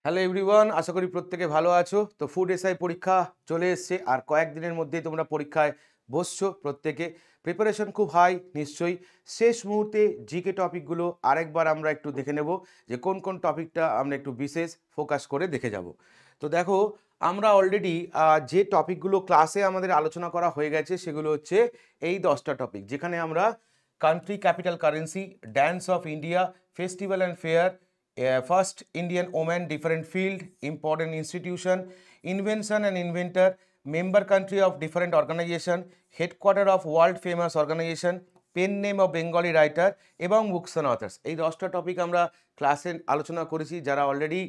Hello everyone, আশা করি প্রত্যেকে ভালো আছো। তো ফুড এসআই পরীক্ষা চলে এসছে আর কয়েকদিনের মধ্যেই তোমরা পরীক্ষায় বসছো। প্রত্যেকে প্রিপারেশন খুব হাই নিশ্চয়ই। শেষ মুহূর্তে জিকে টপিকগুলো আরেকবার আমরা একটু দেখে নেব যে কোন কোন টপিকটা আমরা একটু বিশেষ ফোকাস করে দেখে যাব। তো দেখো, আমরা অলরেডি যে টপিকগুলো ক্লাসে আমাদের আলোচনা করা হয়ে গেছে সেগুলো হচ্ছে এই 10টা টপিক, যেখানে আমরা country capital currency, dance of India, festival and fair, first Indian woman, different field, important institution, invention and inventor, member country of different organization, headquarter of world famous organization, pen name of Bengali writer এবং books and authors. এই 10টা topic আমরা ক্লাসে আলোচনা করেছি। যারা already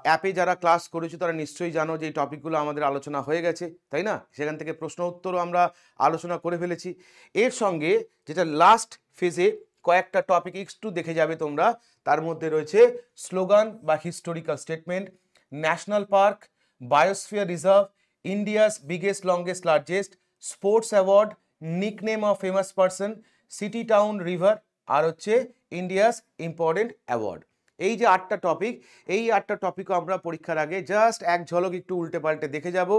অ্যাপে যারা ক্লাস করেছো তারা নিশ্চয়ই জানো যে এই টপিকগুলো আমাদের আলোচনা হয়ে গেছে, তাই না? সেখান থেকে প্রশ্ন উত্তরও আমরা আলোচনা করে ফেলেছি। এর সঙ্গে যেটা লাস্ট ফেজে কয়েকটা টপিক একটু দেখে যাবে তোমরা, তার মধ্যে রয়েছে স্লোগান বা historical statement, national park, biosphere reserve, India's biggest longest largest, sports award, nickname of famous person, city town river, আর হচ্ছে ইন্ডিয়াস ইম্পর্টেন্ট অ্যাওয়ার্ড। এই যে 8টা টপিক, এই 8টা টপিকও আমরা পরীক্ষার আগে জাস্ট এক ঝলক একটু উল্টে পাল্টে দেখে যাব,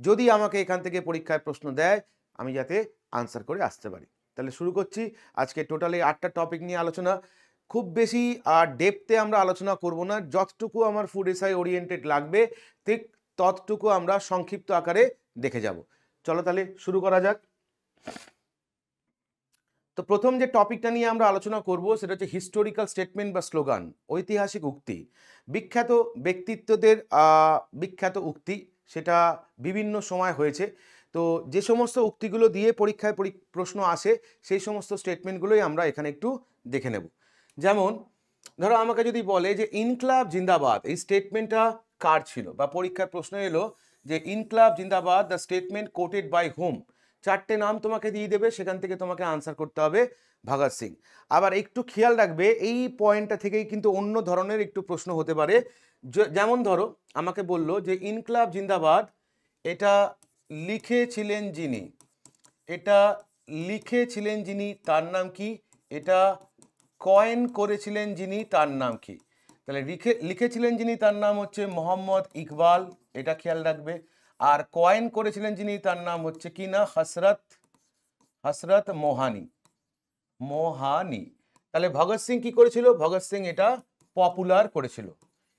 যদি আমাকে এখান থেকে পরীক্ষায় প্রশ্ন দেয় আমি যাতে আনসার করে আসতে পারি। তাহলে শুরু করছি আজকে টোটালি 8টা টপিক নিয়ে আলোচনা। খুব বেশি ডেপথে আমরা আলোচনা করব না, যতটুকু আমার ফুড এসআই ওরিয়েন্টেড লাগবে ঠিক ততটুকু আমরা সংক্ষিপ্ত আকারে দেখে যাব। চলো তাহলে শুরু করা যাক। তো প্রথম যে টপিকটা নিয়ে আমরা আলোচনা করব সেটা হচ্ছে হিস্টোরিক্যাল স্টেটমেন্ট বা স্লোগান, ঐতিহাসিক উক্তি। বিখ্যাত ব্যক্তিত্বদের বিখ্যাত উক্তি, সেটা বিভিন্ন সময় হয়েছে। তো যে সমস্ত উক্তিগুলো দিয়ে পরীক্ষায় প্রশ্ন আসে সেই সমস্ত স্টেটমেন্টগুলোই আমরা এখানে একটু দেখে নেব। যেমন ধরো আমাকে যদি বলে যে ইনকলাব জিন্দাবাদ, এই স্টেটমেন্টটা কার ছিল, বা পরীক্ষার প্রশ্ন এলো যে ইনকলাব জিন্দাবাদ the statement quoted by whom, 4টে নাম তোমাকে দিয়ে দেবে, সেখান থেকে তোমাকে আনসার করতে হবে ভগৎ সিং। আবার একটু খেয়াল রাখবে এই পয়েন্টটা থেকেই কিন্তু অন্য ধরনের একটু প্রশ্ন হতে পারে। যেমন ধরো আমাকে বললো যে ইনকলাব জিন্দাবাদ এটা লিখেছিলেন যিনি, এটা লিখেছিলেন যিনি তার নাম কি, এটা কয়েন করেছিলেন যিনি তার নাম কি। তাহলে লিখেছিলেন যিনি তার নাম হচ্ছে মোহাম্মদ ইকবাল, এটা খেয়াল রাখবে। আর কয়েন করেছিলেন যিনি তার নাম হচ্ছে কি না, হসরত মোহানি। তাহলে ভগৎ সিং কি করেছিল, ভগৎ সিং এটা পপুলার করেছিল,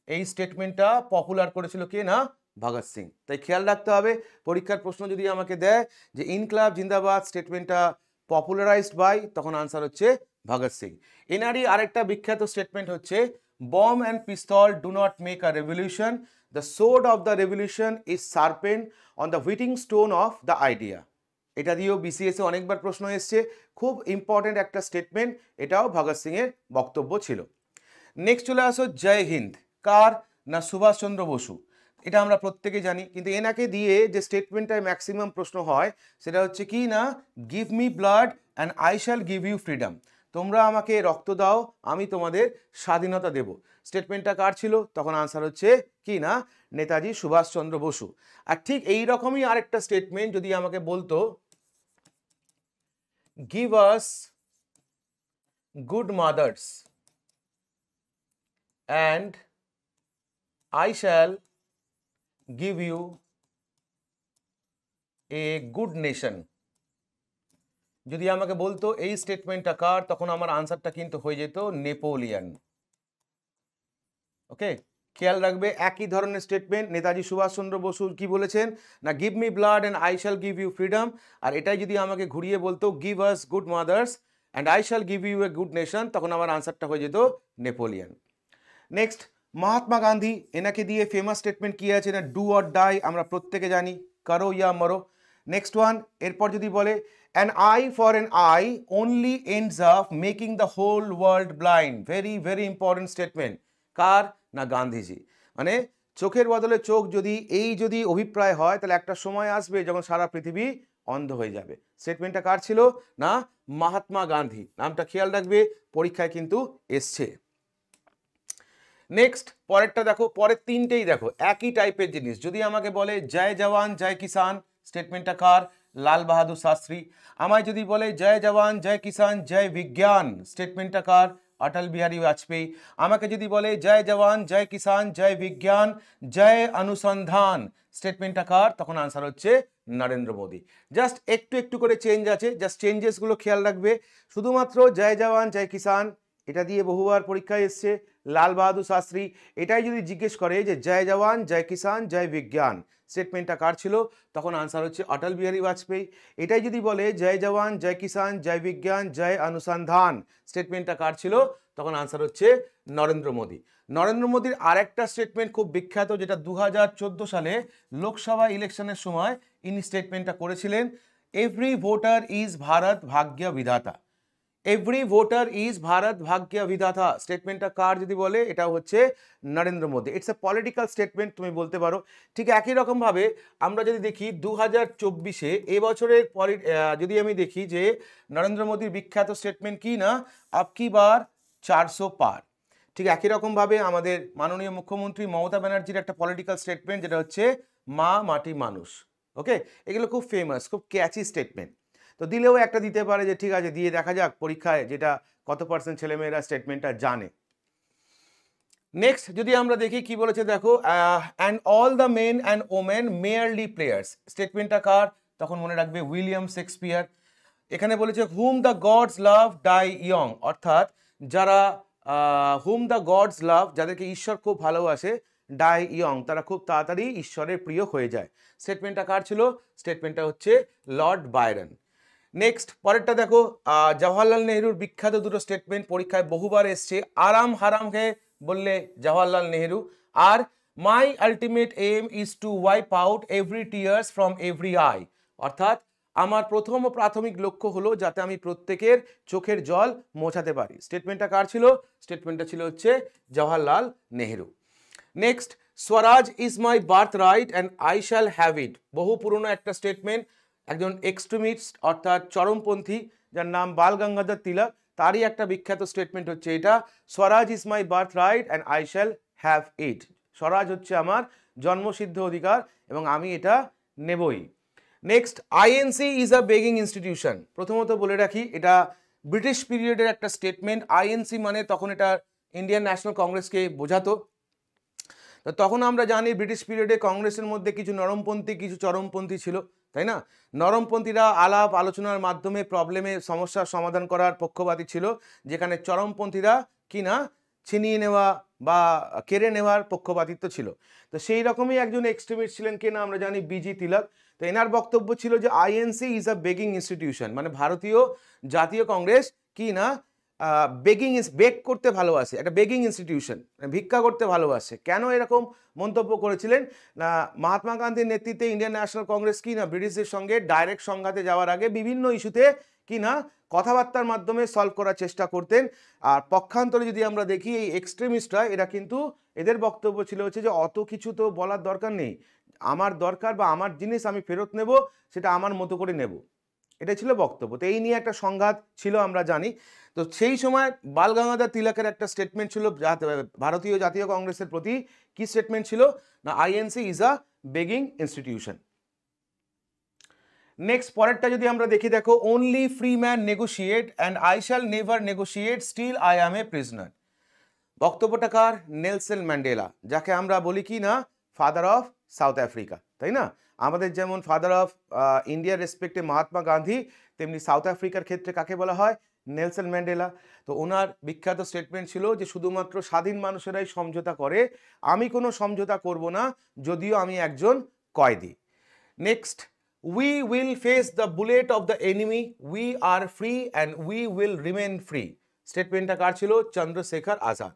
এই স্টেটমেন্টটা পপুলার করেছিল কে না, ভগৎ সিং। তাই খেয়াল রাখতে হবে পরীক্ষার প্রশ্ন যদি আমাকে দেয় যে ইনকলাব জিন্দাবাদ স্টেটমেন্টটা পপুলারাইজড বাই, তখন আনসার হচ্ছে ভগৎ সিং। এনারই আরেকটা বিখ্যাত স্টেটমেন্ট হচ্ছে bomb and pistol do not make a revolution, the sword of the revolution is sharpen on the whetting stone of the idea. এটা দিয়েও বিসিএস এ অনেকবার প্রশ্ন এসছে, খুব ইম্পর্টেন্ট একটা স্টেটমেন্ট, এটাও ভগৎ সিং এর বক্তব্য ছিল। নেক্সট চলে আসো জয় হিন্দ, কার না সুভাষচন্দ্র বসু, এটা আমরা প্রত্যেকে জানি। কিন্তু এনাকে দিয়ে যে স্টেটমেন্টটায় ম্যাক্সিমাম প্রশ্ন হয় সেটা হচ্ছে কি না, give me blood and I shall give you freedom, তোমরা আমাকে রক্ত দাও আমি তোমাদের স্বাধীনতা দেব। স্টেটমেন্টটা কার ছিল, তখন আনসার হচ্ছে কি না, নেতাজি সুভাষচন্দ্র বসু। আর ঠিক এই রকমই আরেকটা স্টেটমেন্ট যদি আমাকে বলতো give us good mother's and I shall give you a good nation, যদি আমাকে বলতো এই স্টেটমেন্টটা কার, তখন আমার আনসারটা কিন্তু হয়ে যেত নেপোলিয়ন। ওকে, খেয়াল রাখবে একই ধরনের স্টেটমেন্ট, নেতাজি সুভাষচন্দ্র বসু কি বলেছেন না, give me blood and I shall give you freedom. আর এটাই যদি আমাকে ঘুরিয়ে বলতো give us good mothers and I shall give you a good nation, তখন আমার আনসারটা হয়ে যেত নেপোলিয়ন। নেক্সট মহাত্মা গান্ধী, এনাকে দিয়ে ফেমাস স্টেটমেন্ট কি আছে না, ডু অর ডাই, আমরা প্রত্যেকে জানি, করো ইয়া মরো। নেক্সট ওয়ান, এরপর যদি বলে an eye for an eye only ends up making the whole world blind, very very important statement, কার না গান্ধীজি। মানে চোখের বদলে চোখ যদি অভিপ্রায় হয় তাহলে একটা সময় আসবে যখন সারা পৃথিবী অন্ধ হয়ে যাবে। স্টেটমেন্টটা কার ছিল না, মহাত্মা গান্ধী। নামটা খেয়াল রাখবে, পরীক্ষায় কিন্তু এসছে। নেক্সট পরেরটা দেখো, পরের তিনটেই দেখো একই টাইপের জিনিস। যদি আমাকে বলে জয় জওয়ান জয় কিষান, স্টেটমেন্টটা কার, লাল বাহাদুর শাস্ত্রী। আমায় যদি বলে জয় জওয়ান জয় কিষান জয় বিজ্ঞান, স্টেটমেন্টটা কার, অটল বিহারী বাজপেয়ী। আমাকে যদি বলে জয় জওয়ান জয় কিষান জয় বিজ্ঞান জয় অনুসন্ধান, স্টেটমেন্টটা কার? তখন আনসার হচ্ছে নরেন্দ্র মোদী। জাস্ট একটু একটু করে চেঞ্জ আছে, জাস্ট চেঞ্জেসগুলো খেয়াল রাখবে। শুধুমাত্র জয় জওয়ান জয় কিষান এটা দিয়ে বহুবার পরীক্ষায় এসছে। লাল বাহাদুর শাস্ত্রী, এটাই যদি জিজ্ঞেস করে যে জয় জওয়ান জয় কিষান জয় বিজ্ঞান, স্টেটমেন্টটা কার ছিল? তখন আনসার হচ্ছে অটল বিহারী বাজপেয়ী। এটাই যদি বলে জয় জওয়ান জয় কিষান জয় বিজ্ঞান জয় অনুসন্ধান, স্টেটমেন্টটা কার ছিল? তখন আনসার হচ্ছে নরেন্দ্র মোদী। নরেন্দ্র মোদীর আরেকটা স্টেটমেন্ট খুব বিখ্যাত, যেটা 2014 সালে লোকসভা ইলেকশনের সময় ইনি স্টেটমেন্টটা করেছিলেন, এভরি ভোটার ইজ ভারত ভাগ্য বিধাতা। এভরি ভোটার ইজ ভারত ভাগ্য বিধাতা, স্টেটমেন্টটা কার যদি বলে? এটা হচ্ছে Narendra Modi. It's a political statement তুমি বলতে পারো। ঠিক একই রকমভাবে আমরা যদি দেখি 2024-এ এবছরের যদি আমি দেখি যে নরেন্দ্র মোদীর বিখ্যাত স্টেটমেন্ট কি না, আব কি বার 400 পার। ঠিক একই রকমভাবে আমাদের মাননীয় মুখ্যমন্ত্রী মমতা ব্যানার্জির একটা পলিটিক্যাল স্টেটমেন্ট, যেটা হচ্ছে মা মাটি মানুষ। ওকে, এগুলো খুব ফেমাস, খুব ক্যাচি স্টেটমেন্ট। তো দিলেও একটা দিতে পারে যে ঠিক আছে, দিয়ে দেখা যাক পরীক্ষায় যেটা কত পার্সেন্ট ছেলেমেয়েরা স্টেটমেন্টটা জানে। নেক্সট যদি আমরা দেখি কি বলেছে দেখো, and all the men and women merely players, স্টেটমেন্টটা কার? তখন মনে রাখবে উইলিয়াম শেক্সপিয়ার। এখানে বলেছে whom the gods love die young, অর্থাৎ যারা হুম দ্য গডস লাভ, যাদেরকে ঈশ্বর খুব ভালোবাসে, ডাই ইয়ং, তারা খুব তাড়াতাড়ি ঈশ্বরের প্রিয় হয়ে যায়। স্টেটমেন্টটা কার ছিল? স্টেটমেন্টটা হচ্ছে লর্ড বায়রন। নেক্সট পরেরটা দেখো, জওহরলাল নেহরুর বিখ্যাত দুটো স্টেটমেন্ট পরীক্ষায় বহুবার এসছে, আরাম হারাম হে বললে জওহরলাল নেহরু, আর my ultimate aim is to wipe out every tears from every eye, অর্থাৎ আমার প্রথম ও প্রাথমিক লক্ষ্য হলো যাতে আমি প্রত্যেকের চোখের জল মোছাতে পারি। স্টেটমেন্টটা কার ছিল? স্টেটমেন্টটা ছিল হচ্ছে Jawaharlal Nehru. Next, Swaraj is my birth right and I shall have ইট, বহু পুরনো একটা স্টেটমেন্ট। একজন এক্সট্রিমিস্ট অর্থাৎ চরমপন্থী যার নাম বাল গঙ্গাধর তিলক, তারই একটা বিখ্যাত স্টেটমেন্ট হচ্ছে এটা, swaraj is my birth right and I shall have it. Swaraj হচ্ছে আমার জন্মসিদ্ধ অধিকার এবং আমি এটা নেবই। Next, INC is a begging institution. প্রথমত বলে রাখি, এটা ব্রিটিশ পিরিয়ডের একটা স্টেটমেন্ট। আইএনসি মানে তখন এটা ইন্ডিয়ান ন্যাশনাল কংগ্রেসকে বোঝাতো। তো তখন আমরা জানি ব্রিটিশ পিরিয়ডে কংগ্রেসের মধ্যে কিছু নরমপন্থী কিছু চরমপন্থী ছিল, তাই না? নরমপন্থীরা আলাপ আলোচনার মাধ্যমে প্রবলেমের সমস্যার সমাধান করার পক্ষপাতী ছিল, যেখানে চরমপন্থীরা কি না ছিনিয়ে নেওয়া বা কেড়ে নেওয়ার পক্ষপাতিত্ব ছিল। তো সেই রকমই একজন এক্সট্রিমিস্ট ছিলেন কে না, আমরা জানি বিজি তিলক। তো এনার বক্তব্য ছিল যে INC is a begging institution, মানে ভারতীয় জাতীয় কংগ্রেস কি না বেগ করতে ভালোবাসে, একটা বেগিং ইনস্টিটিউশন, ভিক্ষা করতে ভালোবাসে। কেন এরকম মন্তব্য করেছিলেন না, মহাত্মা গান্ধীর নেতৃত্বে ইন্ডিয়ান ন্যাশনাল কংগ্রেস কি না ব্রিটিশদের সঙ্গে ডাইরেক্ট সংঘাতে যাওয়ার আগে বিভিন্ন ইস্যুতে কি না কথাবার্তার মাধ্যমে সলভ করার চেষ্টা করতেন। আর পক্ষান্তরে যদি আমরা দেখি এই এক্সট্রিমিস্টরা, এরা কিন্তু এদের বক্তব্য ছিল হচ্ছে যে অত কিছু তো বলার দরকার নেই, আমার দরকার বা আমার জিনিস আমি ফেরত নেব, সেটা আমার মতো করে নেব, এটা ছিল বক্তব্য। তো এই নিয়ে একটা সংঘাত ছিল আমরা জানি। তো সেই সময় বাল গঙ্গাধর তিলকের একটা স্টেটমেন্ট ছিল ভারতীয় জাতীয় কংগ্রেসের প্রতি। কি স্টেটমেন্ট ছিল না, INC is a begging institution. Next পরেরটা যদি আমরা দেখি দেখো, only free man negotiate and I shall never negotiate still I am a prisoner. বক্তব্যটা কার? নেলসন ম্যান্ডেলা, যাকে আমরা বলি কি না ফাদার অফ সাউথ আফ্রিকা, তাই না? আমাদের যেমন ফাদার অফ ইন্ডিয়ার রেসপেক্টে মহাত্মা গান্ধী, তেমনি সাউথ আফ্রিকার ক্ষেত্রে কাকে বলা হয়? Nelson Mandela. তো ওনার বিখ্যাত স্টেটমেন্ট ছিল যে শুধুমাত্র স্বাধীন মানুষেরাই সমঝোতা করে, আমি কোনো সমঝোতা করব না যদিও আমি একজন কয়েদি। Next, we will face the bullet of the enemy, we are free and we will remain free. স্টেটমেন্টটা কার ছিল? চন্দ্রশেখর আজাদ।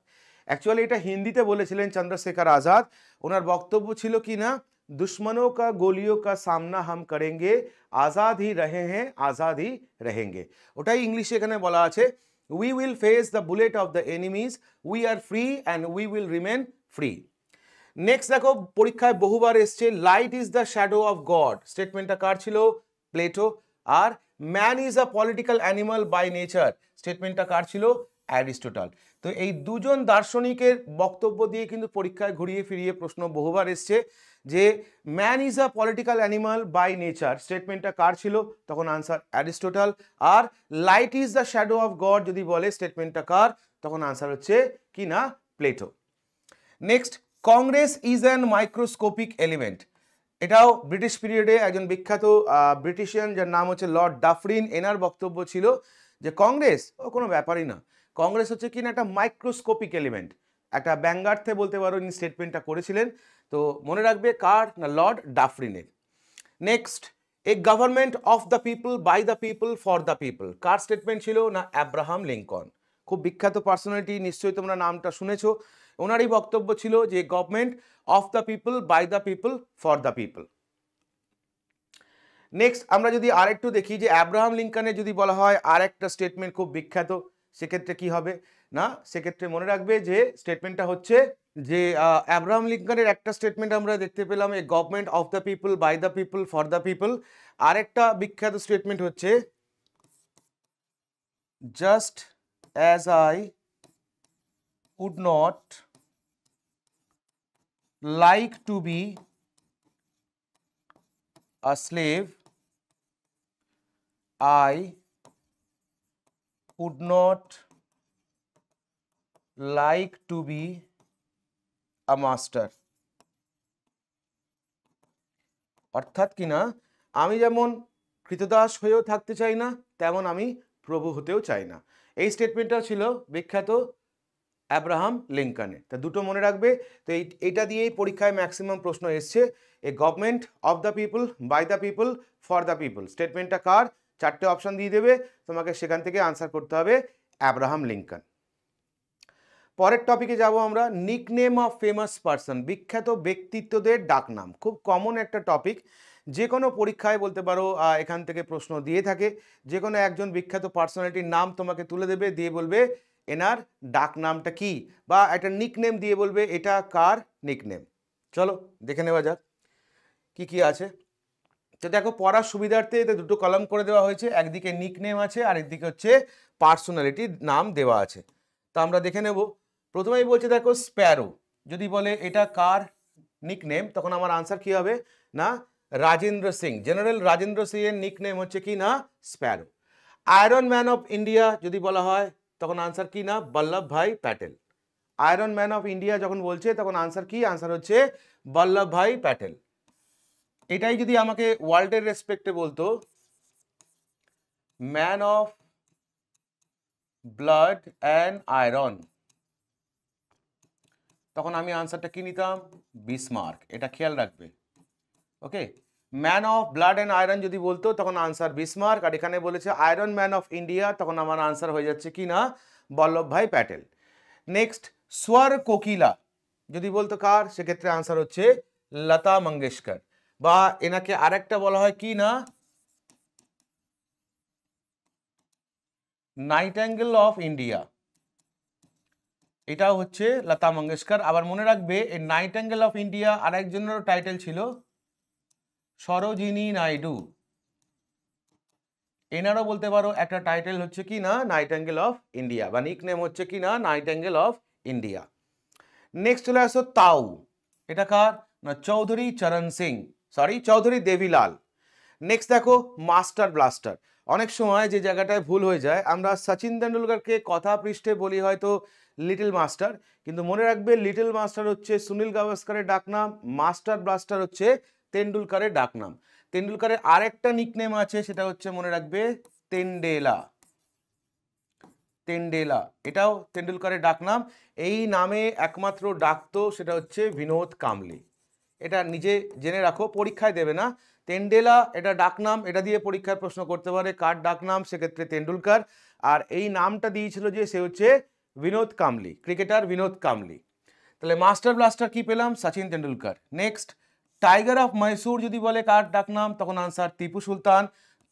অ্যাকচুয়ালি এটা হিন্দিতে বলেছিলেন চন্দ্রশেখর আজাদ। ওনার বক্তব্য ছিল কি না, दुश्मनों का गोलियों का सामना हम करेंगे, आज़ाद ही रहे हैं आज़ाद ही रहेंगे। ওটাই ইংলিশে এখানে বলা আছে, we will face the bullet of the enemies, we are free and we will remain free. Next দেখো, পরীক্ষায় বহুবার এসছে, light is the shadow of God. স্টেটমেন্টটা কার ছিল? প্লেটো। আর man is a political animal by nature, স্টেটমেন্টটা কার ছিল? অ্যারিস্টটল। তো এই দুজন দার্শনিকের বক্তব্য দিয়ে কিন্তু পরীক্ষায় ঘুরিয়ে ফিরিয়ে প্রশ্ন বহুবার এসছে যে man is a political animal by nature, স্টেটমেন্টটা কার ছিল? তখন আনসার অ্যারিস্টটল। আর light is the shadow of God যদি বলে, স্টেটমেন্টটা কার? তখন আনসার হচ্ছে কি না Plato. Next, Congress is an microscopic element. এটাও ব্রিটিশ পিরিয়ডে একজন বিখ্যাত ব্রিটিশিয়ান যার নাম হচ্ছে লর্ড ডাফরিন, এনার বক্তব্য ছিল যে কংগ্রেস কোনো ব্যাপারই না, কংগ্রেস হচ্ছে কিনা একটা মাইক্রোস্কোপিক এলিমেন্ট, একটা ব্যঙ্গার্থে বলতে পারো ইনি স্টেটমেন্টটা করেছিলেন। তো মনে রাখবে কার না লর্ড ডাফরিনের। Next, a government of the people by the people for the people, কার স্টেটমেন্ট ছিল না অ্যাব্রাহাম লিঙ্কন, খুব বিখ্যাত পার্সোনালিটি, নিশ্চয়ই তোমরা নামটা শুনেছো। ওনারই বক্তব্য ছিল যে government of the people by the people for the people. Next, আমরা যদি আরেকটু দেখি যে অ্যাব্রাহাম লিঙ্কনের যদি বলা হয় আর একটা স্টেটমেন্ট খুব বিখ্যাত, সেক্ষেত্রে কি হবে না, সেক্ষেত্রে মনে রাখবে যে স্টেটমেন্টটা হচ্ছে যে অ্যাব্রাহাম লিঙ্কনের একটা স্টেটমেন্ট আমরা দেখতে পেলাম a government of the people by the people for the people, আরেকটা বিখ্যাত স্টেটমেন্ট হচ্ছে just as I would not like to be a slave, I would not like to be a master. অর্থাৎ কিনা আমি যেমন কৃতদাস হয়েও থাকতে চাই না, তেমন আমি প্রভু হতেও চাই না। এই স্টেটমেন্টটা ছিল বিখ্যাত অ্যাব্রাহাম লিঙ্কনের। তা দুটো মনে রাখবে। তো এইটা দিয়েই পরীক্ষায় ম্যাক্সিমাম প্রশ্ন এসছে, a government of the people by the people for the people, স্টেটমেন্টটা কার, চারটে অপশন দিয়ে দেবে, তোমাকে সেখান থেকে আনসার করতে হবে অ্যাব্রাহাম লিঙ্কন। পরের টপিকে যাব আমরা, নিকনেম অফ ফেমাস পারসন, বিখ্যাত ব্যক্তিত্বদের ডাকনাম। খুব কমন একটা টপিক, যে কোনো পরীক্ষায় বলতে পারো এখান থেকে প্রশ্ন দিয়ে থাকে। যে কোনো একজন বিখ্যাত পার্সোনালিটির নাম তোমাকে তুলে দেবে, দিয়ে বলবে এনার ডাক নামটা কি, বা একটা নিকনেম দিয়ে বলবে এটা কার নিকনেম। চলো দেখে নেওয়া যাক কি কি আছে। তো দেখো পড়ার সুবিধার্থে এতে দুটো কলাম করে দেওয়া হয়েছে, একদিকে নিকনেম আছে আর একদিকে হচ্ছে পার্সোনালিটির নাম দেওয়া আছে। তো আমরা দেখে নেব। প্রথমেই বলছে দেখো স্প্যারো, যদি বলে এটা কার নিকনেম, তখন আমার আনসার কি হবে না রাজেন্দ্র সিং, জেনারেল রাজেন্দ্র সিং এর নিকনেম হচ্ছে কি না Sparrow. Iron man of India যদি বলা হয় তখন আনসার কি না বল্লভ ভাই Patel. Iron man of India যখন বলছে তখন আনসার কি, আনসার হচ্ছে বল্লভ ভাই প্যাটেল। এটাই যদি আমাকে ওয়ার্ল্ডের রেসপেক্টে বলতো man of blood and iron, তখন আমি আনসারটা কি নিতাম বিসমার্ক, এটা খেয়াল রাখবে। Okay, man of blood and iron যদি বলতো তখন আনসার বিসমার্ক, আর এখানে বলেছে আয়রন ম্যান অফ ইন্ডিয়া, তখন আমার আনসার হয়ে যাচ্ছে কি না বল্লভ ভাই প্যাটেল। নেক্সট, স্বর কোকিলা যদি বলতো কার, সেক্ষেত্রে আনসার হচ্ছে লতা মঙ্গেশকর, বা এনাকে আরেকটা বলা হয় কি না নাইটেঙ্গেল অফ ইন্ডিয়া, এটাও হচ্ছে লতা মঙ্গেশকর। আবার মনে রাখবে এই নাইটেঙ্গেল অফ ইন্ডিয়া আরেকজনেরও টাইটেল ছিল সরোজিনী নাইডু, এনারও বলতে পারো একটা টাইটেল হচ্ছে কি না নাইটেঙ্গেল অফ ইন্ডিয়া, বা নিকনেম হচ্ছে কি না নাইটেঙ্গেল অফ ইন্ডিয়া। নেক্সট চলে আসো তাও, এটা কার না চৌধুরী চরণ সিং, সরি চৌধুরী দেবীলাল। নেক্সট দেখো মাস্টার ব্লাস্টার, অনেক সময় যে জায়গাটায় ভুল হয়ে যায়, আমরা সচিন তেন্ডুলকরকে কথা পৃষ্ঠে বলি হয়তো লিটল মাস্টার, কিন্তু মনে রাখবে লিটল মাস্টার হচ্ছে সুনীল গাভাস্করের ডাকনাম, মাস্টার ব্লাস্টার হচ্ছে তেন্ডুলকরের ডাকনাম। তেন্ডুলকরের আরেকটা নিকনেম আছে, সেটা হচ্ছে মনে রাখবে তেন্ডেলা, তেন্ডেলা এটাও তেন্ডুলকরের ডাকনাম। এই নামে একমাত্র ডাকতো সেটা হচ্ছে বিনোদ কাম্বলি, এটা নিজে জেনে রাখো, পরীক্ষায় দেবে না। তেন্ডেলা এটা ডাকনাম, এটা দিয়ে পরীক্ষায় প্রশ্ন করতে পারে কার ডাকনাম, সেক্ষেত্রে তেন্ডুলকর। আর এই নামটা দিয়েছিল যে সে হচ্ছে বিনোদ কাম্বলি, ক্রিকেটার বিনোদ কাম্বলি। তাহলে মাস্টার ব্লাস্টার কি পেলাম Sachin Tendulkar. Next, tiger of Mysore যদি বলে কার ডাকনাম, তখন আনসার টিপু সুলতান।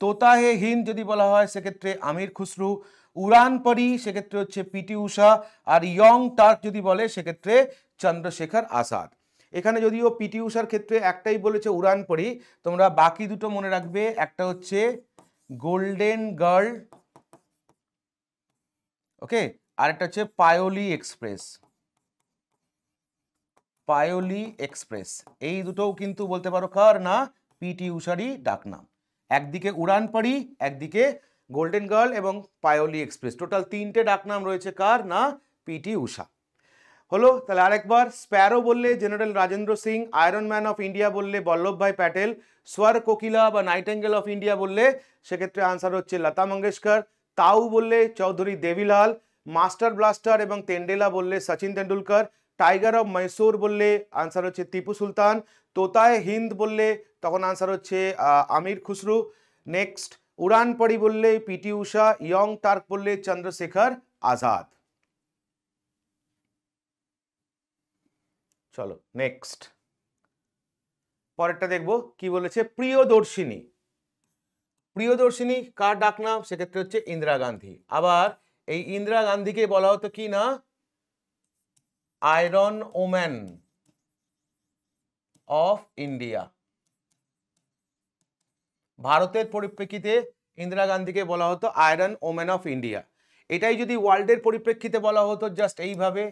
তোতা হে হিন্দ যদি বলা হয় সেক্ষেত্রে আমির খুসরু। উড়ান পরি সেক্ষেত্রে হচ্ছে পিটি ঊষা। আর ইয়ং টার্ক যদি বলে সেক্ষেত্রে চন্দ্রশেখর আজাদ। এখানে যদিও পিটি ঊষার ক্ষেত্রে একটাই বলেছে উড়ান পরি, তোমরা বাকি দুটো মনে রাখবে, একটা হচ্ছে গোল্ডেন গার্ল, ওকে, আর একটা হচ্ছে পায়োলি এক্সপ্রেস, পায়োলি এক্সপ্রেস। এই দুটোও কিন্তু বলতে পারো কার না পিটি ঊষারই ডাকনাম, একদিকে উড়ান পরি একদিকে গোল্ডেন গার্ল এবং পায়োলি এক্সপ্রেস, টোটাল 3টে ডাকনাম রয়েছে কার না পিটি ঊষা। হলো, তাহলে আরেকবার, স্প্যারো বললে general Rajendra Singh, iron man of India বললে বল্লভভাই প্যাটেল, স্বর কোকিলা বা নাইটেঙ্গেল অফ ইন্ডিয়া বললে সেক্ষেত্রে আনসার হচ্ছে লতা মঙ্গেশকর, তাউ বললে চৌধুরী দেভিলাল, মাস্টার ব্লাস্টার এবং তেন্ডেলা বললে সচিন তেন্ডুলকর, টাইগার অফ মহীশূর বললে আনসার হচ্ছে টিপু সুলতান, তোতায় হিন্দ বললে তখন আনসার হচ্ছে আমির খুসরু, নেক্সট উড়ান পড়ি বললে পিটি ঊষা, ইয়ং টার্ক বললে চন্দ্রশেখর আজাদ। চলো নেক্সট পরেরটা দেখবো কি বলেছে। প্রিয়দর্শিনী, প্রিয়দর্শিনী কার ডাকনাম, সেক্ষেত্রে হচ্ছে ইন্দিরা গান্ধী। আবার এই ইন্দিরা গান্ধীকে বলা হতো কি না আয়রন ওম্যান অফ ইন্ডিয়া। ভারতের পরিপ্রেক্ষিতে ইন্দিরা গান্ধীকে বলা হতো আয়রন ওম্যান অফ ইন্ডিয়া। এটাই যদি ওয়ার্ল্ডের পরিপ্রেক্ষিতে বলা হতো জাস্ট এইভাবে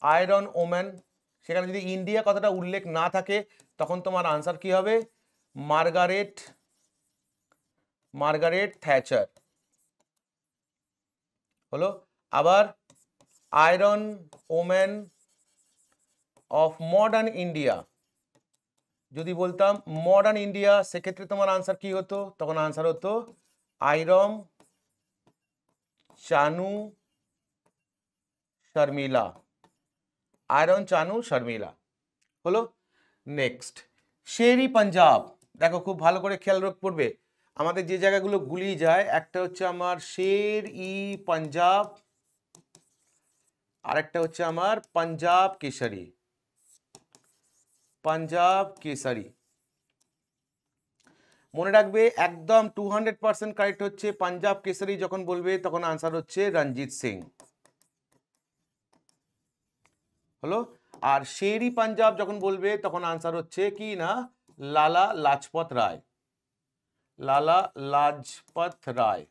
আয়রন ওম্যান, সেখানে যদি ইন্ডিয়া কথাটা উল্লেখ না থাকে তখন তোমার আনসার কি হবে মার্গারেট থ্যাচার। হলো, আবার iron woman of modern India যদি বলতাম মডার্ন ইন্ডিয়া, সেক্ষেত্রে তোমার আনসার কি হতো, তখন আনসার হতো আয়রন চানু শর্মিলা, আয়রন চানু শর্মিলা। হলো, নেক্সট শেরি পাঞ্জাব। দেখো খুব ভালো করে খেয়াল করবে, আমাদের যে জায়গাগুলো গুলিয়ে যায়, একটা হচ্ছে আমার শের ই পাঞ্জাব, আরেকটা হচ্ছে আমার পাঞ্জাব কেশরী, পাঞ্জাব কেশরী। মনে রাখবে একদম 200% কারেক্ট হচ্ছে পাঞ্জাব কেশরী। যখন বলবে তখন আনসার হচ্ছে রঞ্জিত সিং। হলো, আর শেরি পাঞ্জাব যখন বলবে তখন আনসার হচ্ছে কি না লালা লাজপত রায়, লালা লাজপত রায়।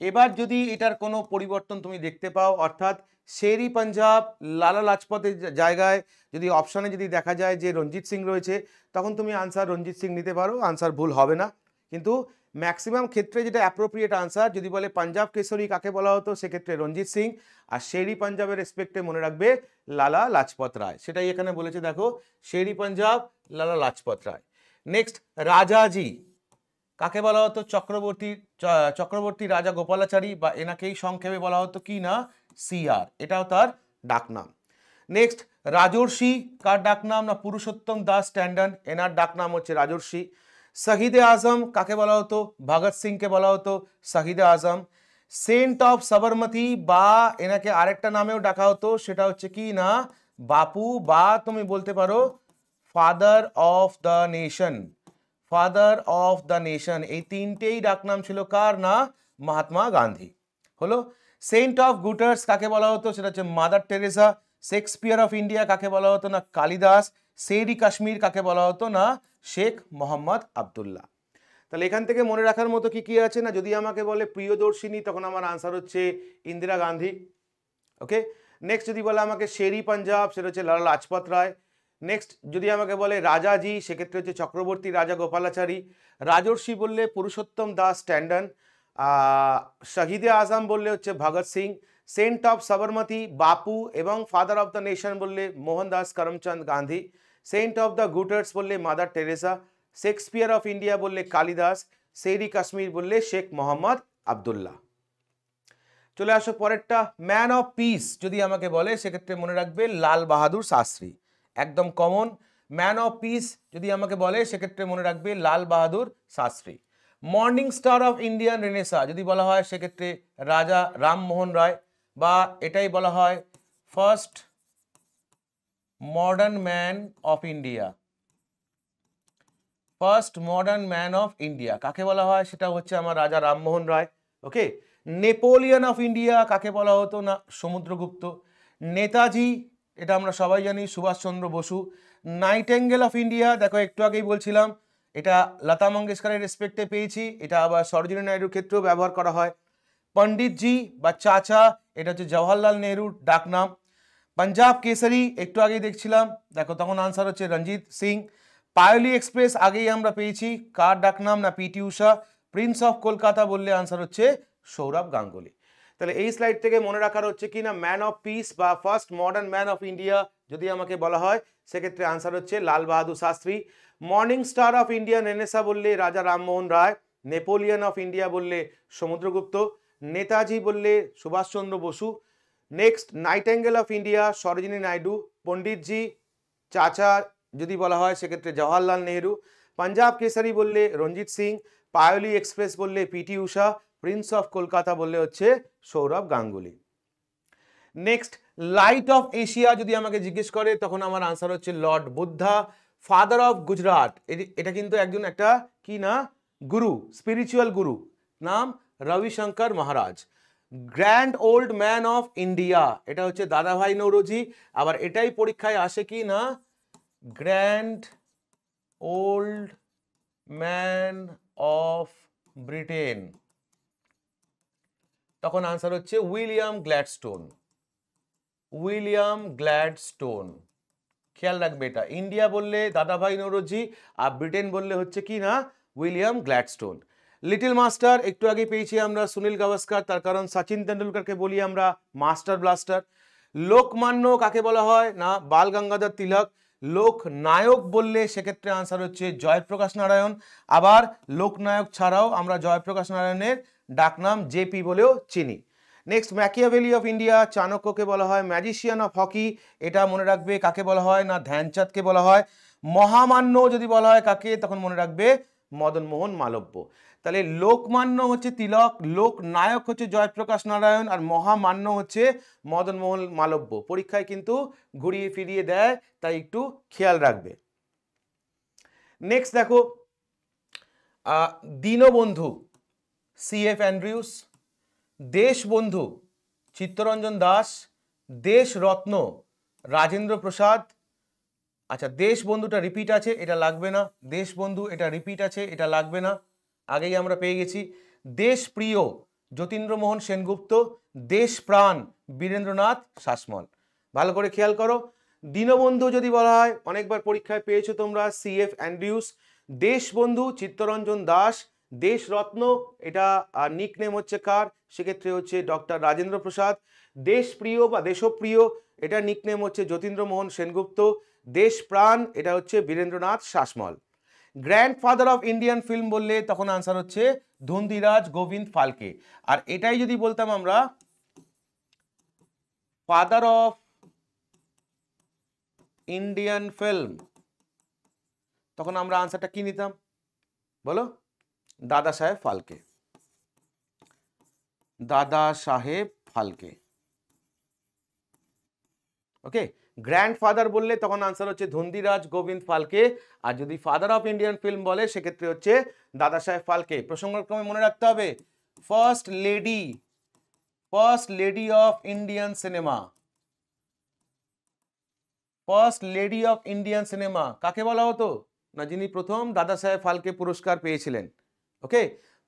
এবার যদি এটার কোনো পরিবর্তন তুমি দেখতে পাও, অর্থাৎ শেরি পাঞ্জাব লালা লাজপতের জায়গায় যদি অপশানে যদি দেখা যায় যে রঞ্জিত সিং রয়েছে, তখন তুমি আনসার রঞ্জিত সিং নিতে পারো, আনসার ভুল হবে না। কিন্তু ম্যাক্সিমাম ক্ষেত্রে যেটা অ্যাপ্রোপ্রিয়েট আনসার, যদি বলে পাঞ্জাব কেশরী কাকে বলা হতো, সেক্ষেত্রে রঞ্জিত সিং, আর শেরি পাঞ্জাবের রেসপেক্টে মনে রাখবে লালা লাজপত রায়। সেটাই এখানে বলেছে, দেখো শেরি পাঞ্জাব লালা লাজপত রায়। নেক্সট রাজাজি কাকে বলা হতো, চক্রবর্তী রাজা গোপালাচারী, বা এনাকেই সংক্ষেপে বলা হতো কি না সিআর, এটাও তার ডাকনাম। নেক্সট রাজর্ষি কার ডাকনাম না পুরুষোত্তম দাস ট্যান্ডন, এনার ডাকনাম হচ্ছে রাজর্ষি। শহীদে আজম কাকে বলা হতো, ভগৎ সিংকে বলা হতো শহীদে আজম। সেন্ট অফ সাবরমতি বা এনাকে আরেকটা নামেও ডাকা হতো, সেটা হচ্ছে কি না বাপু, বা তুমি বলতে পারো father of the nation, father of the nation. এই তিনটেই ডাকনাম ছিল কার না মহাত্মা গান্ধী। হলো, সেন্ট অফ গুটার্স কাকে বলা হতো, সেটা হচ্ছে mother Teresa. Shakespeare of India কাকে বলা হতো না কালিদাস। শেরি কাশ্মীর কাকে বলা হতো না শেখ মোহাম্মদ আবদুল্লাহ। তাহলে এখান থেকে মনে রাখার মতো কি কি আছে না, যদি আমাকে বলে প্রিয়দর্শিনী তখন আমার আনসার হচ্ছে ইন্দিরা গান্ধী। ওকে, নেক্সট যদি বলে আমাকে শেরি পাঞ্জাব, সেটা হচ্ছে লালা লাজপত রায়। নেক্সট যদি আমাকে বলে রাজাজি, সেক্ষেত্রে হচ্ছে চক্রবর্তী রাজা গোপালাচারী। রাজর্ষি বললে পুরুষোত্তম দাস ট্যান্ডন। শহীদে আজম বললে হচ্ছে ভগৎ সিং। সেন্ট অফ সাবরমতি বাপু, এবং ফাদার অফ দ্য নেশন বললে Mohandas Karamchand Gandhi. Saint of the gutters বললে Mother Teresa. Shakespeare of India বললে কালিদাস। শেরি কাশ্মীর বললে শেখ মোহাম্মদ আবদুল্লাহ। চলে আসো পরেরটা, ম্যান অফ পিস যদি আমাকে বলে, সেক্ষেত্রে মনে রাখবে লাল বাহাদুর শাস্ত্রী, একদম কমন। ম্যান অফ পিস যদি আমাকে বলে, সেক্ষেত্রে মনে রাখবে Lal Bahadur Shastri. Morning star of Indian renaissance যদি বলা হয়, সেক্ষেত্রে রাজা রামমোহন রায়, বা এটাই বলা হয় first modern man of India, first modern man of India কাকে বলা হয়, সেটা হচ্ছে আমার রাজা রামমোহন রায়। ওকে, নেপোলিয়ন অফ ইন্ডিয়া কাকে বলা হতো না সমুদ্রগুপ্ত। নেতাজি, এটা আমরা সবাই জানি Subhas Chandra Bose. Nightingale of India, দেখো একটু আগেই বলছিলাম এটা লতা মঙ্গেশকরের রেসপেক্টে পেয়েছি, এটা আবার সরোজিনী নাইডুর ক্ষেত্রেও ব্যবহার করা হয়। পণ্ডিতজি বা চাচা, এটা হচ্ছে জওহরলাল নেহরুর ডাকনাম। পাঞ্জাব কেশরী একটু আগেই দেখছিলাম, দেখো তখন আনসার হচ্ছে রঞ্জিত সিং। পায়োলি এক্সপ্রেস আগেই আমরা পেয়েছি, কার ডাকনাম না PT Usha. Prince of Kolkata বললে আনসার হচ্ছে সৌরভ গাঙ্গুলি। তাহলে এই স্লাইড থেকে মনে রাখার হচ্ছে কি না, ম্যান অফ পিস বা first modern man of India যদি আমাকে বলা হয় সেক্ষেত্রে আনসার হচ্ছে Lal Bahadur Shastri. Morning star of India renaissance বললে Raja Rammohan Roy. Napoleon of India বললে সমুদ্রগুপ্ত। নেতাজি বললে Subhashchandra Bose. Next nightingale of India Sarojini Naidu. Panditji Chacha যদি বলা হয় সেক্ষেত্রে জওয়াহরলাল নেহেরু। পাঞ্জাব কেসারি বললে রঞ্জিত সিং। পায়োলি এক্সপ্রেস বললে PT Usha. Prince of Kolkata বললে হচ্ছে Sourav Ganguly. Next light of Asia যদি আমাকে জিজ্ঞেস করে তখন আমার আনসার হচ্ছে lord Buddha. Father of Gujarat, এটা কিন্তু একজন একটা কি না গুরু, স্পিরিচুয়াল গুরু, নাম Ravishankar Maharaj. Grand old man of India, এটা হচ্ছে দাদাভাই নৌরোজি। আবার এটাই পরীক্ষায় আসে কি না, grand old man of Britain, তখন আনসার হচ্ছে উইলিয়াম গ্ল্যাডস্টোন। উইলিয়াম গ্ল্যাডস্টোন, খেয়াল রাখবে এটা। ইন্ডিয়া বললে দাদাভাই নৌরোজি আর ব্রিটেন বললে হচ্ছে কি না উইলিয়াম গ্ল্যাডস্টোন। লিটল মাস্টার একটু আগে পেয়েছি আমরা সুনীল গাভাস্কার, তার কারণ সচিন তেন্ডুলকরকে বলি আমরা মাস্টার ব্লাস্টার। লোকমান্য কাকে বলা হয় না বাল গঙ্গাধর তিলক। লোকনায়ক বললে সেক্ষেত্রে আনসার হচ্ছে জয়প্রকাশ নারায়ণ। আবার লোকনায়ক ছাড়াও আমরা জয়প্রকাশ নারায়ণের ডাকনাম জেপি বলেও চিনি। নেক্সট ম্যাকিয়াভেলি অফ ইন্ডিয়া, চাণক্যকে বলা হয় ম্যাজিশিয়ান অফ হকি, এটা মনে রাখবে কাকে বলা হয় না ধ্যানচাঁদকে বলা হয়। মহামান্য যদি বলা হয় কাকে তখন মনে রাখবে মদন মোহন মালব্য। তাহলে লোকমান্য হচ্ছে তিলক, লোকনায়ক হচ্ছে জয়প্রকাশ নারায়ণ, আর মহামান্য হচ্ছে মদন মোহন মালব্য। পরীক্ষায় কিন্তু ঘুরিয়ে ফিরিয়ে দেয়, তাই একটু খেয়াল রাখবে। নেক্সট দেখো দীনবন্ধু CF অ্যান্ড্রিউস, দেশবন্ধু চিত্তরঞ্জন দাস, দেশরত্ন রাজেন্দ্র প্রসাদ। আচ্ছা দেশবন্ধুটা রিপিট আছে, এটা লাগবে না। দেশবন্ধু এটা রিপিট আছে, এটা লাগবে না, আগেই আমরা পেয়ে গেছি। দেশপ্রিয় যতীন্দ্রমোহন সেনগুপ্ত, দেশপ্রাণ বীরেন্দ্রনাথ শাসমল। ভালো করে খেয়াল করো, দীনবন্ধু যদি বলা হয় অনেকবার পরীক্ষায় পেয়েছো তোমরা CF অ্যান্ড্রিউস। দেশবন্ধু চিত্তরঞ্জন দাস। দেশরত্ন এটা নিকনেম হচ্ছে কার, সেক্ষেত্রে হচ্ছে ডক্টর রাজেন্দ্র প্রসাদ। দেশপ্রিয় বা দেশপ্রিয় এটা নিকনেম হচ্ছে যতীন্দ্রমোহন সেনগুপ্ত। দেশপ্রাণ এটা হচ্ছে Birendranath Sasmal. Grandfather of Indian film বললে তখন আনসার হচ্ছে ধুন্দিরাজ গোবিন্দ ফালকে। আর এটাই যদি বলতাম আমরা ফাদার অফ ইন্ডিয়ান ফিল্ম তখন আমরা আনসারটা কি নিতাম বলো, দাদা সাহেব ফালকে। দাদা সাহেব ফালকে, ওকে। গ্র্যান্ডফাদার বললে তখন আনসার হচ্ছে ধুন্দিরাজ গোবিন্দ ফালকে। আর যদি ফাদার অফ ইন্ডিয়ান ফিল্ম বলে সেক্ষেত্রে হচ্ছে দাদা সাহেব ফালকে। প্রসঙ্গক্রমে মনে রাখতে হবে first lady of Indian cinema. First lady of Indian cinema কাকে বলা হতো না, যিনি প্রথম দাদা সাহেব ফালকে পুরস্কার পেয়েছিলেন। Okay,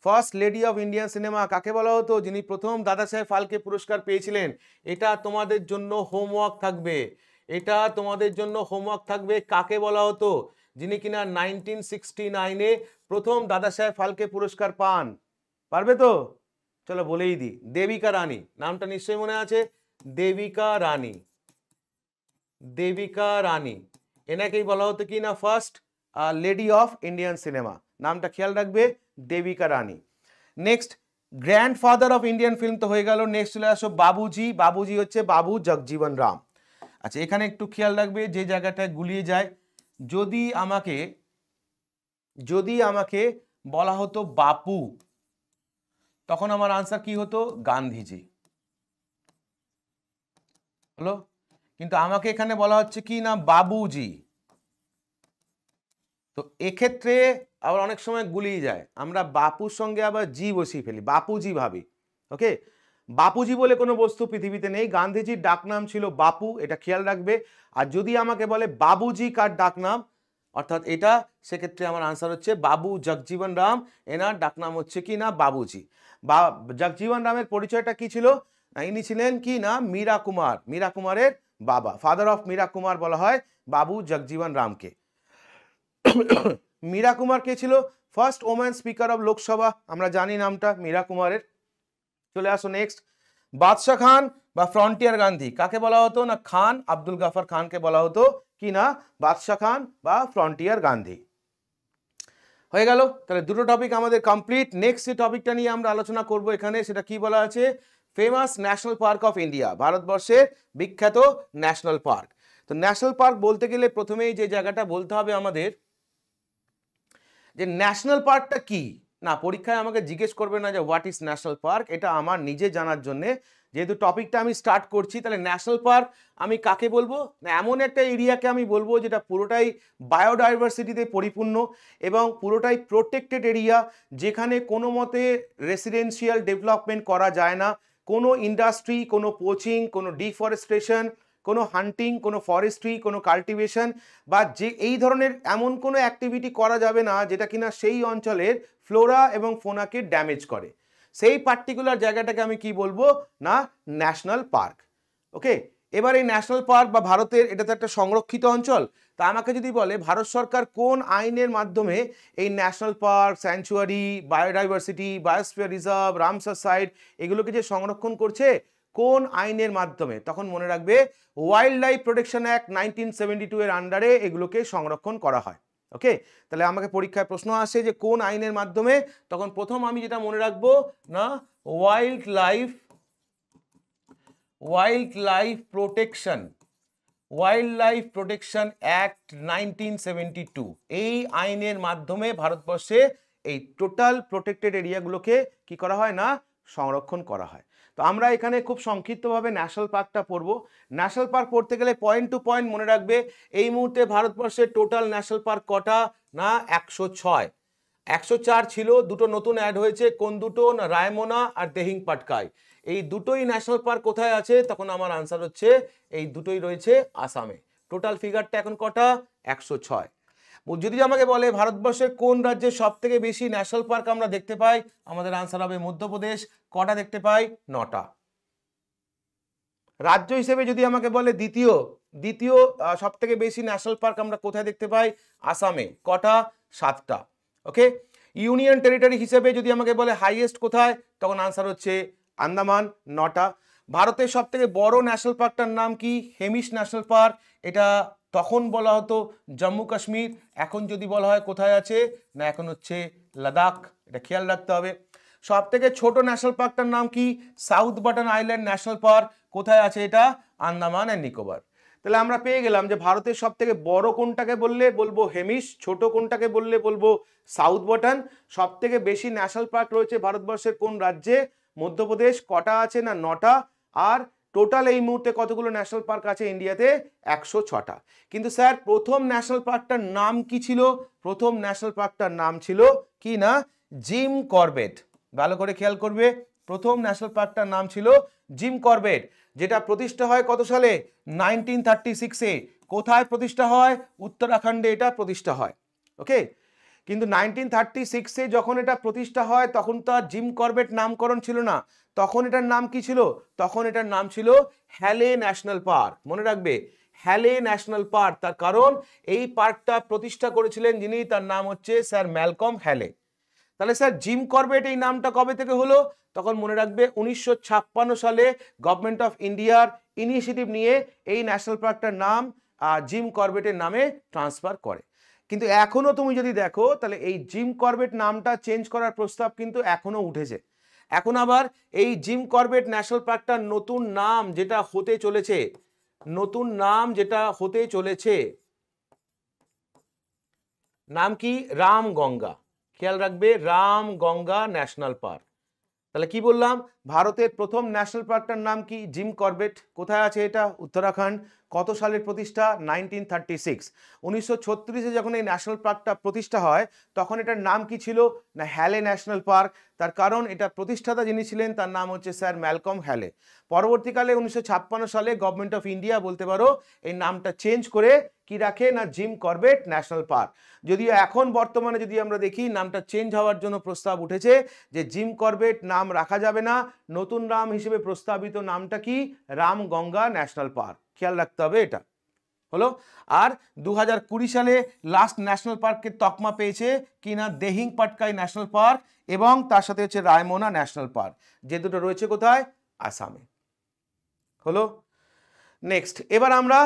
first lady of Indian cinema কাকে বলা হতো, যিনি প্রথম দাদা সাহেব ফালকে পুরস্কার পেয়েছিলেন। এটা তোমাদের জন্য হোমওয়ার্ক থাকবে, এটা তোমাদের জন্য হোমওয়ার্ক থাকবে। কাকে বলা হতো, যিনি কিনা 1969-এ প্রথম দাদা সাহেব ফালকে পুরস্কার পান। পারবে তো, চলো বলেই দিই, দেবিকা রানী। নামটা নিশ্চয়ই মনে আছে, দেবিকা রানী। দেবিকা রানী এনাকেই বলা হতো কি না first lady of Indian cinema. নামটা খেয়াল রাখবে, Devika Rani. Next grandfather of Indian film তো হয়ে গেল। নেক্সট চলে আসো বাবুজি। বাবুজি হচ্ছে বাবু জগজীবন রাম। আচ্ছা এখানে একটু খেয়াল রাখবে, যে জায়গাটায় গুলিয়ে যায়, যদি আমাকে বলা হতো বাপু তখন আমার আনসার কি হতো, গান্ধীজি হলো। কিন্তু আমাকে এখানে বলা হচ্ছে কি না বাবুজি, তো এক্ষেত্রে আবার অনেক সময় গুলিয়ে যায়, আমরা বাপুর সঙ্গে আবার জি বসিয়ে ফেলি, বাপুজি ভাবি। ওকে, বাপুজি বলে কোনো বস্তু পৃথিবীতে নেই। গান্ধীজির ডাকনাম ছিল বাপু, এটা খেয়াল রাখবে। আর যদি আমাকে বলে বাবুজি কার ডাকনাম অর্থাৎ এটা, সেক্ষেত্রে আমার আনসার হচ্ছে বাবু জগজীবন রাম, এনার ডাকনাম হচ্ছে কি না বাবুজি। বা জগজীবন রামের পরিচয়টা কি ছিল, ইনি ছিলেন কি না মীরা কুমার, মীরা কুমারের বাবা। ফাদার অফ মীরা কুমার বলা হয় বাবু জগজীবন রামকে। মীরা কুমার কে ছিল, first woman speaker of Lok Sabha আমরা জানি নামটা মীরা কুমারের। চলে আসো নেক্সট। বাদশাহ খান বা ফ্রন্টিয়ার গান্ধী কাকে বলা হতো না খান আব্দুল গাফার খানকে বলা হতো কি না বাদশাহ খান বা ফ্রন্টিয়ার গান্ধী। হয়ে গেল, তাহলে দুটো টপিক আমাদের কমপ্লিট। নেক্সট যে টপিকটা নিয়ে আমরা আলোচনা করব এখানে সেটা কি বলা আছে, famous national park of India, ভারতবর্ষের বিখ্যাত ন্যাশনাল পার্ক। তো ন্যাশনাল পার্ক বলতে গেলে প্রথমেই যে জায়গাটা বলতে হবে আমাদের যে ন্যাশনাল পার্কটা কি। না, পরীক্ষায় আমাকে জিজ্ঞেস করবে না যে হোয়াট ইজ ন্যাশনাল পার্ক, এটা আমার নিজে জানার জন্যে যেহেতু টপিকটা আমি স্টার্ট করছি। তাহলে ন্যাশনাল পার্ক আমি কাকে বলবো না, এমন একটা এরিয়াকে আমি বলবো যেটা পুরোটাই বায়োডাইভার্সিটিতে পরিপূর্ণ এবং পুরোটাই প্রোটেক্টেড এরিয়া, যেখানে কোনো মতে রেসিডেন্সিয়াল ডেভেলপমেন্ট করা যায় না, কোনো ইন্ডাস্ট্রি, কোনো পোচিং, কোনো ডিফরেস্টেশন, কোনো হান্টিং, কোনো ফরেস্ট্রি, কোনো কাল্টিভেশন বা যে এই ধরনের এমন কোনো অ্যাক্টিভিটি করা যাবে না যেটা কিনা সেই অঞ্চলের ফ্লোরা এবং ফোনাকে ড্যামেজ করে। সেই পার্টিকুলার জায়গাটাকে আমি কি বলবো না ন্যাশনাল পার্ক। ওকে, এবার এই ন্যাশনাল পার্ক বা ভারতের এটা তো একটা সংরক্ষিত অঞ্চল। তা আমাকে যদি বলে ভারত সরকার কোন আইনের মাধ্যমে এই national park, sanctuary, biodiversity, biosphere reserve, Ramsar site এগুলোকে যে সংরক্ষণ করছে কোন আইনের মাধ্যমে, তখন মনে রাখবে ওয়াইল্ড লাইফ প্রোটেকশন অ্যাক্ট 1972 এর আন্ডারে এগুলোকে সংরক্ষণ করা হয়। ওকে, তাহলে আমাকে পরীক্ষায় প্রশ্ন আসে যে কোন আইনের মাধ্যমে, তখন প্রথম আমি যেটা মনে রাখবো না ওয়াইল্ড লাইফ প্রোটেকশন অ্যাক্ট 1972 এই আইনের মাধ্যমে ভারতবর্ষে এই টোটাল প্রোটেক্টেড এরিয়াগুলোকে কি করা হয় না সংরক্ষণ করা হয়। তো আমরা এখানে খুব সংক্ষিপ্তভাবে ন্যাশনাল পার্কটা পড়বো। ন্যাশনাল পার্ক পড়তে গেলে পয়েন্ট টু পয়েন্ট মনে রাখবে এই মুহূর্তে ভারতবর্ষের টোটাল ন্যাশনাল পার্ক কটা না 106। 104 ছিল, দুটো নতুন অ্যাড হয়েছে, কোন দুটো না রায়মোনা আর দেহিং পাটকাই। এই দুটোই ন্যাশনাল পার্ক কোথায় আছে, তখন আমার আনসার হচ্ছে এই দুটোই রয়েছে আসামে। টোটাল ফিগারটা এখন কটা 106। যদি আমাকে বলে ভারতবর্ষের কোন রাজ্যে সব থেকে বেশি ন্যাশনাল পার্ক আমরা দেখতে পাই, আমাদের আনসার হবে মধ্যপ্রদেশ। কটা দেখতে পাই 9টা। রাজ্য হিসেবে যদি আমাকে বলে দ্বিতীয় সব থেকে বেশি ন্যাশনাল পার্ক আমরা কোথায় দেখতে পাই, আসামে। কটা 7টা। ওকে, ইউনিয়ন টেরিটরি হিসেবে যদি আমাকে বলে হাইয়েস্ট কোথায়, তখন আনসার হচ্ছে আন্দামান 9টা। ভারতের সব থেকে বড় ন্যাশনাল পার্কটার নাম কি, হেমিস ন্যাশনাল পার্ক। এটা তখন বলা হতো জম্মু কাশ্মীর, এখন যদি বলা হয় কোথায় আছে না এখন হচ্ছে লাদাখ, এটা খেয়াল রাখতে হবে। সব থেকে ছোট ন্যাশনাল পার্কটার নাম কি, south button island national park. কোথায় আছে এটা, আন্দামান অ্যান্ড নিকোবর। তাহলে আমরা পেয়ে গেলাম যে ভারতের সব থেকে বড় কোনটাকে বললে বলবো হেমিস, ছোট কোনটাকে বললে বলবো সাউথ বাটন। সব থেকে বেশি ন্যাশনাল পার্ক রয়েছে ভারতবর্ষের কোন রাজ্যে, মধ্যপ্রদেশ। কটা আছে না 9টা। আর টোটাল এই মুহূর্তে কতগুলো ন্যাশনাল পার্ক আছে ইন্ডিয়াতে, 106টা। কিন্তু স্যার প্রথম ন্যাশনাল পার্কটার নাম কি ছিল, প্রথম ন্যাশনাল পার্কটার নাম ছিল কি না জিম করবেট। ভালো করে খেয়াল করবে, প্রথম ন্যাশনাল পার্কটার নাম ছিল জিম করবেট, যেটা প্রতিষ্ঠা হয় কত সালে 1936-এ। কোথায় প্রতিষ্ঠা হয়, উত্তরাখণ্ডে এটা প্রতিষ্ঠা হয়। ওকে, কিন্তু 1936-এ যখন এটা প্রতিষ্ঠা হয় তখন তো আর জিম করবেট নামকরণ ছিল না, তখন এটার নাম কি ছিল, তখন এটার নাম ছিল হ্যালে ন্যাশনাল পার্ক। মনে রাখবে হ্যালে ন্যাশনাল পার্ক, তার কারণ এই পার্কটা প্রতিষ্ঠা করেছিলেন যিনি, তার নাম হচ্ছে স্যার ম্যালকম হ্যালে। তাহলে স্যার জিম করবেট এই নামটা কবে থেকে হলো, তখন মনে রাখবে 1956 সালে গভর্নমেন্ট অফ ইন্ডিয়ার ইনিশিয়েটিভ নিয়ে এই ন্যাশনাল পার্কটার নাম জিম করবেটের নামে ট্রান্সফার করে। কিন্তু এখনো তুমি যদি দেখো তাহলে এই জিম করবেট নামটা চেঞ্জ করার প্রস্তাব কিন্তু এখনো উঠেছে। এখন আবার এই জিম করবেট ন্যাশনাল পার্কটার নতুন নাম যেটা হতে চলেছে নাম কি, রামগঙ্গা। খেয়াল রাখবে রামগঙ্গা ন্যাশনাল পার্ক। তাহলে কি বললাম, ভারতের প্রথম ন্যাশনাল পার্কটার নাম কি, জিম করবেট। কোথায় আছে এটা, উত্তরাখণ্ড। কত সালের প্রতিষ্ঠা, 1936। 1936-এ যখন এই ন্যাশনাল পার্কটা প্রতিষ্ঠা হয় তখন এটার নাম কি ছিল না হ্যালে ন্যাশনাল পার্ক। তার কারণ এটা প্রতিষ্ঠাতা যিনি ছিলেন তার নাম হচ্ছে স্যার ম্যালকম হ্যালে। পরবর্তীকালে 1956 সালে গভর্নমেন্ট অফ ইন্ডিয়া বলতে পারো এই নামটা চেঞ্জ করে কি রাখে না জিম করবেট ন্যাশনাল পার্ক। যদিও এখন বর্তমানে যদি আমরা দেখি নামটা চেঞ্জ হওয়ার জন্য প্রস্তাব উঠেছে যে জিম করবেট নাম রাখা যাবে না, নতুন নাম হিসেবে প্রস্তাবিত নামটা কি, রামগঙ্গা ন্যাশনাল পার্ক। খেয়াল রাখতে হবে এটা। হলো। আর 2020 সালে লাস্ট ন্যাশনাল পার্কের তকমা পেয়েছে কিনা দেহিং পাটকাই ন্যাশনাল পার্ক এবং তার সাথে হচ্ছে রায়মোনা ন্যাশনাল পার্ক, যে দুটো রয়েছে কোথায়, আসামে। হলো। নেক্সট এবার আমরা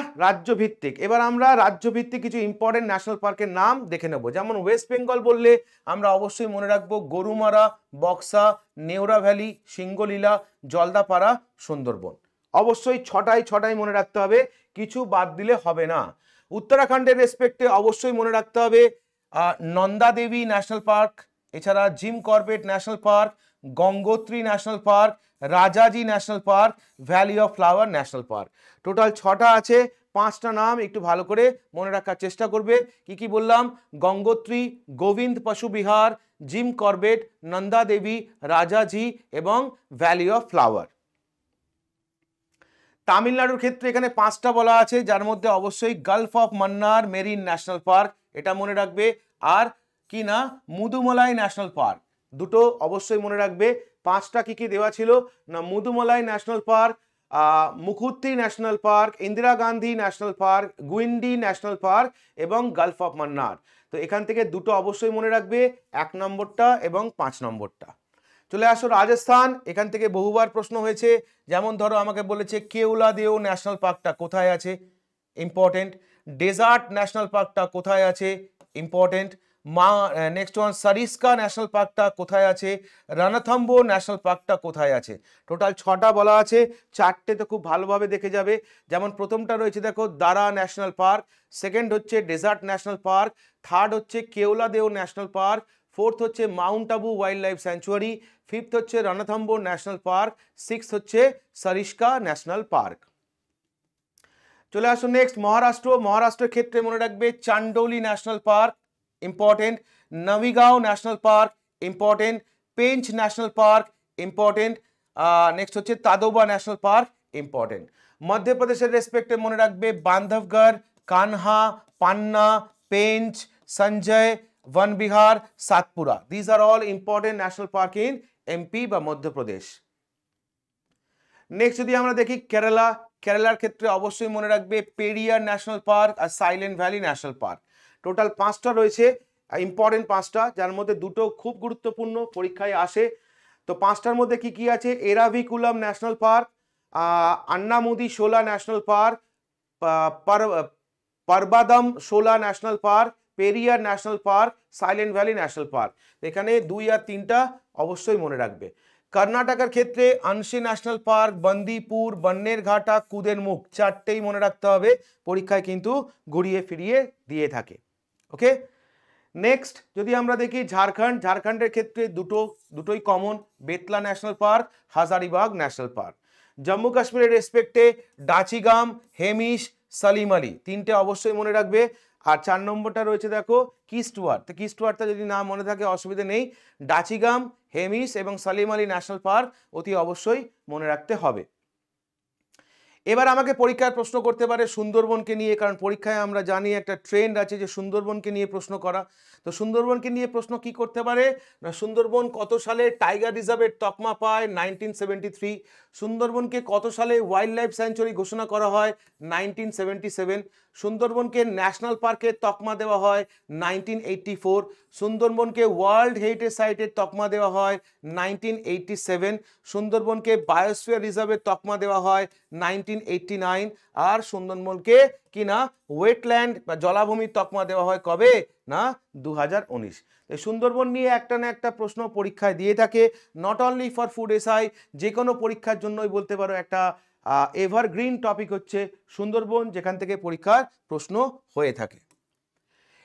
রাজ্যভিত্তিক কিছু ইম্পর্টেন্ট ন্যাশনাল পার্কের নাম দেখে নেব। যেমন ওয়েস্ট বেঙ্গল বললে আমরা অবশ্যই মনে রাখবো গরুমারা, বক্সা, নেওরা ভ্যালি, সিঙ্গলীলা, জলদাপাড়া, সুন্দরবন। অবশ্যই ছটাই মনে রাখতে হবে, কিছু বাদ দিলে হবে না। উত্তরাখণ্ডের রেসপেক্টে অবশ্যই মনে রাখতে হবে নন্দা দেবী ন্যাশনাল পার্ক, এছাড়া Jim Corbett national park, Gangotri national park, Rajaji national park, Valley of Flower national park. Total 6টা আছে, 5টা নাম একটু ভালো করে মনে রাখার চেষ্টা করবে। কি বললাম, গঙ্গোত্রী, গোবিন্দ পশু বিহার, জিম কর্বেট, নন্দা দেবী, রাজাজি এবং ভ্যালি অফ ফ্লাওয়ার। তামিলনাড়ুর ক্ষেত্রে এখানে 5টা বলা আছে, যার মধ্যে অবশ্যই Gulf of Mannar marine national park, এটা মনে রাখবে। আর কি না, মুদুমালাই ন্যাশনাল পার্ক, দুটো অবশ্যই মনে রাখবে। 5টা কি দেওয়া ছিল না, Mudumalai national park, Mukurthi national park, Indira Gandhi national park, Guindy national park এবং গালফ অফ মান্নার। তো এখান থেকে দুটো অবশ্যই মনে রাখবে, 1 নম্বরটা এবং 5 নম্বরটা। চলে আসো রাজস্থান, এখান থেকে বহুবার প্রশ্ন হয়েছে। যেমন ধরো আমাকে বলেছে কেওলাদেও ন্যাশনাল পার্কটা কোথায় আছে, ইম্পর্টেন্ট। ডেজার্ট ন্যাশনাল পার্কটা কোথায় আছে, important. Next one Sariska national পার্কটা কোথায় আছে, রণথম্বোর ন্যাশনাল পার্কটা কোথায় আছে। টোটাল 6টা বলা আছে, 4টে তো খুব ভালোভাবে দেখে যাবে। যেমন প্রথমটা রয়েছে দেখো দারা ন্যাশনাল পার্ক, সেকেন্ড হচ্ছে ডেজার্ট ন্যাশনাল পার্ক, থার্ড হচ্ছে কেওলাদেও ন্যাশনাল পার্ক, ফোর্থ হচ্ছে Mount Abu wild life sanctuary, fifth হচ্ছে রণথম্বোর ন্যাশনাল পার্ক, সিক্সথ হচ্ছে সারিস্কা ন্যাশনাল পার্ক। চলে আসো নেক্সট মহারাষ্ট্রের ক্ষেত্রে মনে রাখবে Chandoli national park, important. Navegaon national park, important. Pench national park, important. Next হচ্ছে তাদোবা ন্যাশনাল পার্ক, ইম্পর্টেন্ট। মধ্যপ্রদেশের রেসপেক্টে মনে রাখবে Bandhavgarh, Kanha, Panna, Pench, Sanjay, Vanvihar, Satpura. These are all important national park in MP বা মধ্যপ্রদেশ। নেক্সট যদি আমরা দেখি কেরালার ক্ষেত্রে অবশ্যই মনে রাখবে পেরিয়ার ন্যাশনাল পার্ক আর Silent Valley national park. Total 5টা রয়েছে, ইম্পর্টেন্ট 5টা, যার মধ্যে দুটো খুব গুরুত্বপূর্ণ, পরীক্ষায় আসে। তো 5টার মধ্যে কি আছে, Eravikulam national park, Anamudi Shola national park, Pambadum Shola national park, Periyar national park, Silent Valley national park. এখানে 2 আর 3টা অবশ্যই মনে রাখবে। কর্ণাটকের ক্ষেত্রে Anshi national park, Bandipur, Bannerghatta, কুদের মুখ, 4টেই মনে রাখতে হবে, পরীক্ষায় কিন্তু ঘুরিয়ে ফিরিয়ে দিয়ে থাকে। ওকে, নেক্সট যদি আমরা দেখি ঝাড়খণ্ডের ক্ষেত্রে দুটোই common, Betla national park, Hazaribagh national park. Jammu কাশ্মীরের রেসপেক্টে ডাচিগাম, হেমিস, সালিম আলী, 3টে অবশ্যই মনে রাখবে। আর 4 নম্বরটা রয়েছে দেখো কিস্টওয়ার্থ। তো কিস্টওয়ার্থটা যদি না মনে থাকে অসুবিধা নেই, ডাচিগাম, হেমিস এবং সালিম আলী ন্যাশনাল পার্ক অতি অবশ্যই মনে রাখতে হবে। এবার আমাকে পরীক্ষায় প্রশ্ন করতে পারে সুন্দরবনকে নিয়ে, কারণ পরীক্ষায় আমরা জানি একটা ট্রেন্ড আছে যে সুন্দরবনকে নিয়ে প্রশ্ন করা। তো সুন্দরবনকে নিয়ে প্রশ্ন কি করতে পারে না, সুন্দরবন কত সালে টাইগার রিজার্ভের তকমা পায়, 1973। সুন্দরবনকে কত সালে ওয়াইল্ড লাইফ স্যাংচুয়ারি ঘোষণা করা হয়, 1977। সুন্দরবনকে ন্যাশনাল পার্কের তকমা দেওয়া হয় 1984। সুন্দরবনকে ওয়ার্ল্ড হেরিটেজ সাইটের তকমা দেওয়া হয় 1987। সুন্দরবনকে বায়োস্ফিয়ার রিজার্ভের তকমা দেওয়া হয় 1989। আর সুন্দরবনকে কি না ওয়েটল্যান্ড বা জলাভূমির তকমা দেওয়া হয় কবে না 2019। সুন্দরবন নিয়ে একটা না একটা প্রশ্ন পরীক্ষায় দিয়ে থাকে, not only for food SI, যে কোনো পরীক্ষার জন্যই বলতে পারো একটা এভারগ্রিন টপিক হচ্ছে সুন্দরবন, যেখান থেকে পরীক্ষার প্রশ্ন হয়ে থাকে।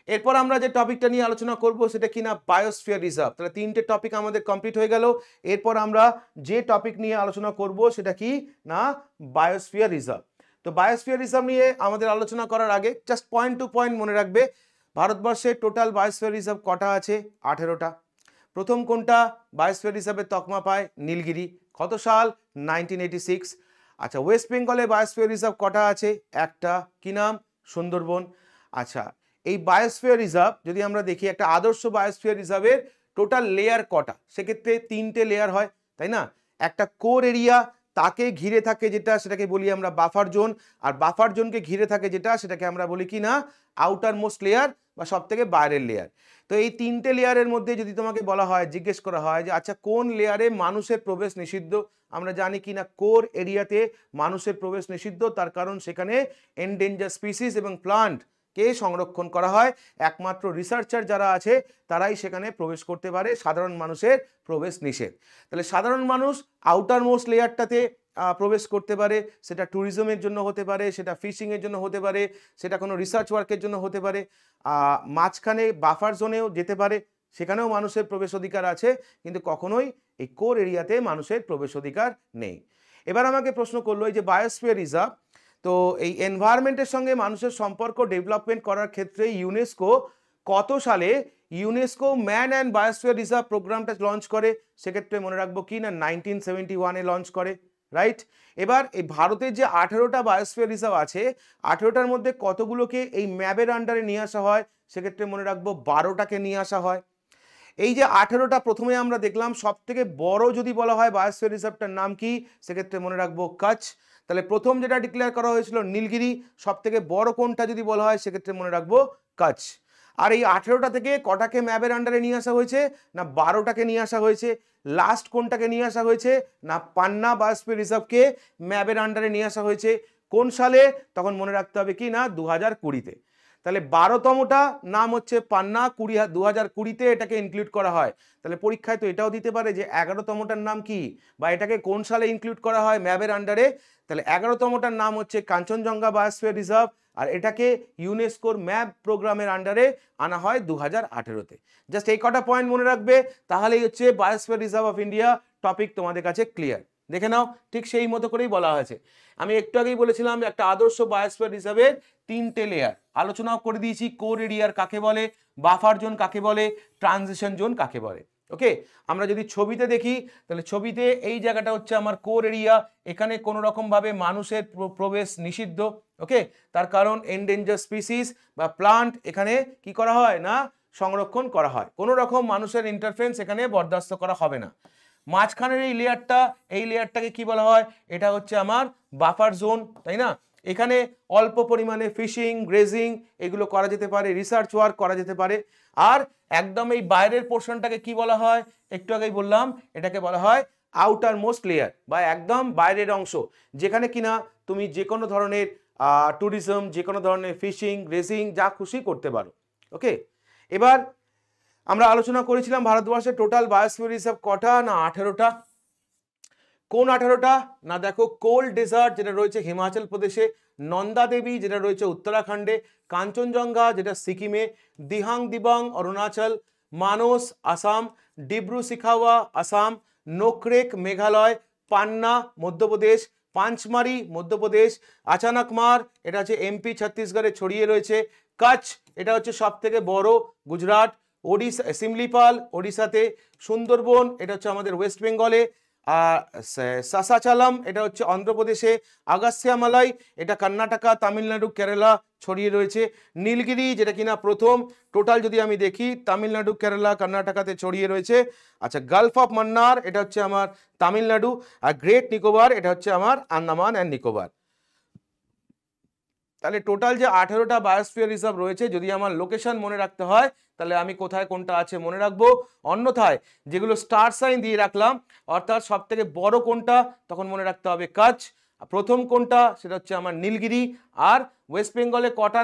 এরপর আমরা যে টপিকটা নিয়ে আলোচনা করব সেটা কিনা বায়োস্ফিয়ার রিজার্ভ। তাহলে 3টে টপিক আমাদের কমপ্লিট হয়ে গেল। এরপর আমরা যে টপিক নিয়ে আলোচনা করব সেটা কি না বায়োস্ফিয়ার রিজার্ভ। তো বায়োস্ফিয়ার রিজার্ভ নিয়ে আমাদের আলোচনা করার আগে জাস্ট পয়েন্ট টু পয়েন্ট মনে রাখবে, ভারতবর্ষে টোটাল বায়োস্ফিয়ার রিজার্ভ কটা আছে, 18টা। প্রথম কোনটা বায়োস্ফিয়ার রিজার্ভের তকমা পায়, নীলগিরি, কত সাল, 1986। আচ্ছা, ওয়েস্ট বেঙ্গলে বায়োস্ফিয়ার রিজার্ভ কটা আছে, একটা, কি নাম, সুন্দরবন। আচ্ছা, এই বায়োস্ফিয়ার রিজার্ভ যদি আমরা দেখি একটা আদর্শ বায়োস্ফিয়ার রিজার্ভের টোটাল লেয়ার কটা, সেক্ষেত্রে 3টে লেয়ার হয়, তাই না। একটা কোর এরিয়া, তাকে ঘিরে থাকে যেটা সেটাকে বলি আমরা বাফার জোন, আর বাফার জোনকে ঘিরে থাকে যেটা সেটাকে আমরা বলি কি না আউটার মোস্ট লেয়ার বা সব থেকে বাইরের লেয়ার। তো এই তিনটে লেয়ারের মধ্যে যদি তোমাকে বলা হয়, জিজ্ঞেস করা হয় যে আচ্ছা কোন লেয়ারে মানুষের প্রবেশ নিষিদ্ধ, আমরা জানি কি না কোর এরিয়াতে মানুষের প্রবেশ নিষিদ্ধ, তার কারণ সেখানে এন্ডেঞ্জার স্পিসিস এবং প্লান্ট কে সংরক্ষণ করা হয়, একমাত্র রিসার্চার যারা আছে তারাই সেখানে প্রবেশ করতে পারে, সাধারণ মানুষের প্রবেশ নিষেধ। তাহলে সাধারণ মানুষ আউটার মোস্ট লেয়ারটাতে প্রবেশ করতে পারে, সেটা ট্যুরিজমের জন্য হতে পারে, সেটা ফিশিংয়ের জন্য হতে পারে, সেটা কোনো রিসার্চ ওয়ার্কের জন্য হতে পারে, মাঝখানে বাফার জোনেও যেতে পারে, সেখানেও মানুষের প্রবেশ অধিকার আছে, কিন্তু কখনোই এই কোর এরিয়াতে মানুষের প্রবেশ অধিকার নেই। এবার আমাকে প্রশ্ন করলো এই যে বায়োস্ফিয়ার রিজার্ভ, তো এই এনভায়রনমেন্টের সঙ্গে মানুষের সম্পর্ক ডেভেলপমেন্ট করার ক্ষেত্রে ইউনেস্কো কত সালে UNESCO man and biosphere reserve প্রোগ্রামটা লঞ্চ করে, সেক্ষেত্রে মনে রাখবো কি না 1971-এ লঞ্চ করে, রাইট। এবার এই ভারতের যে 18টা বায়োস্ফিয়ার রিজার্ভ আছে, 18টার মধ্যে কতগুলোকে এই ম্যাবের আন্ডারে নিয়ে আসা হয়, সেক্ষেত্রে মনে রাখবো 12টাকে নিয়ে আসা হয়। এই যে 18টা প্রথমে আমরা দেখলাম, সব থেকে বড় যদি বলা হয় বায়োস্ফিয়ার রিজার্ভটার নাম কি, সেক্ষেত্রে মনে রাখবো কচ্ছ। তাহলে প্রথম যেটা ডিক্লেয়ার করা হয়েছিল নীলগিরি, সব থেকে বড় কোনটা যদি বলা হয় সেক্ষেত্রে মনে রাখবো কচ্ছ। আর এই 18টা থেকে কটাকে ম্যাবের আন্ডারে নিয়ে আসা হয়েছে না 12টাকে নিয়ে আসা হয়েছে। লাস্ট কোনটাকে নিয়ে আসা হয়েছে না পান্না বায়োস্ফিয়ার রিজার্ভকে ম্যাবের আন্ডারে নিয়ে আসা হয়েছে। কোন সালে, তখন মনে রাখতে হবে কি না 2020-তে। তাহলে 12তমটা নাম হচ্ছে পান্না, 2020-তে এটাকে ইনক্লুড করা হয়। তাহলে পরীক্ষায় তো এটাও দিতে পারে যে 11তমটার নাম কি, বা এটাকে কোন সালে ইনক্লুড করা হয় ম্যাবের আন্ডারে। তাহলে 11তমটার নাম হচ্ছে কাঞ্চনজঙ্ঘা বায়োস্ফিয়ার রিজার্ভ, আর এটাকে ইউনেস্কোর ম্যাপ প্রোগ্রামের আন্ডারে আনা হয় 2018-তে। জাস্ট এই কটা পয়েন্ট মনে রাখবে, তাহলেই হচ্ছে biosphere reserve of India topic তোমাদের কাছে ক্লিয়ার। দেখে নাও, ঠিক সেই মতো করেই বলা হয়েছে। আমি একটু আগেই বলেছিলাম একটা আদর্শ বায়োস্ফিয়ার রিজার্ভের 3টে লেয়ার আলোচনাও করে দিয়েছি, কোর এরিয়ার কাকে বলে, বাফার জোন কাকে বলে, ট্রানজিশন জোন কাকে বলে। ওকে, আমরা যদি ছবিতে দেখি, তাহলে ছবিতে এই জায়গাটা হচ্ছে আমার কোর এরিয়া, এখানে কোনো রকম ভাবে মানুষের প্রবেশ নিষিদ্ধ। ওকে, তার কারণ এন্ডেঞ্জার স্পিসিস বা প্লান্ট এখানে কি করা হয় না সংরক্ষণ করা হয়, কোনো রকম মানুষের ইন্টারফারেন্স এখানে বরদাস্ত করা হবে না। মাঝখানের এই লেয়ারটা, এই লেয়ারটাকে কি বলা হয়, এটা হচ্ছে আমার বাফার জোন, তাই না। এখানে অল্প পরিমাণে ফিশিং, গ্রেজিং এগুলো করা যেতে পারে, রিসার্চ ওয়ার্ক করা যেতে পারে। আর একদম এই বাইরের পোর্শনটাকে কি বলা হয়, একটু আগেই বললাম, এটাকে বলা হয় আউটার মোস্ট লেয়ার বা একদম বাইরের অংশ, যেখানে কিনা তুমি যে কোনো ধরনের ট্যুরিজম, যে কোনো ধরনের ফিশিং, গ্রেজিং যা খুশি করতে পারো। ওকে, এবার আমরা আলোচনা করেছিলাম ভারতবর্ষের টোটাল বায়োস্ফিয়ার রিজার্ভ কটা না 18টা। কোন 18টা না দেখো, কোল্ড ডেজার্ট যেটা রয়েছে হিমাচল প্রদেশে, নন্দা দেবী যেটা রয়েছে উত্তরাখণ্ডে, কাঞ্চনজঙ্ঘা যেটা সিকিমে, দিহাং দিবাং অরুণাচল, মানস আসাম, ডিব্রু শিখাওয়া আসাম, নোকরেক মেঘালয়, পান্না মধ্যপ্রদেশ, পাঁচমারি মধ্যপ্রদেশ, আচানকমার এটা হচ্ছে এমপি ছত্তিশগড়ে ছড়িয়ে রয়েছে, কচ্ছ এটা হচ্ছে সব থেকে বড় গুজরাট, ওড়িশা সিমলিপাল ওড়িশাতে, সুন্দরবন এটা হচ্ছে আমাদের ওয়েস্ট বেঙ্গলে, আর সাসাচালাম এটা হচ্ছে অন্ধ্রপ্রদেশে, আগাস্সিয়ামালাই এটা কর্ণাটকা, তামিলনাড়ু, কেরালা ছড়িয়ে রয়েছে, নীলগিরি যেটা কিনা প্রথম, টোটাল যদি আমি দেখি তামিলনাড়ু, কেরালা, কর্ণাটকাতে ছড়িয়ে রয়েছে। আচ্ছা, গালফ অফ মান্নার এটা হচ্ছে আমার তামিলনাড়ু, আর গ্রেট নিকোবর এটা হচ্ছে আমার আন্দামান অ্যান্ড নিকোবর। তাহলে টোটাল যে 18টা বায়োস্ফিয়ার রিজার্ভ রয়েছে, যদি আমার লোকেশন মনে রাখতে হয় তাহলে আমি কোথায় কোনটা আছে মনে রাখবো, অন্যথায় যেগুলো স্টার সাইন দিয়ে রাখলাম অর্থাৎ সব থেকে বড় কোনটা তখন মনে রাখতে হবে কচ্ছ, প্রথম কোনটা সেটা হচ্ছে আমার নীলগিরি, আর ওয়েস্ট বেঙ্গলে কটা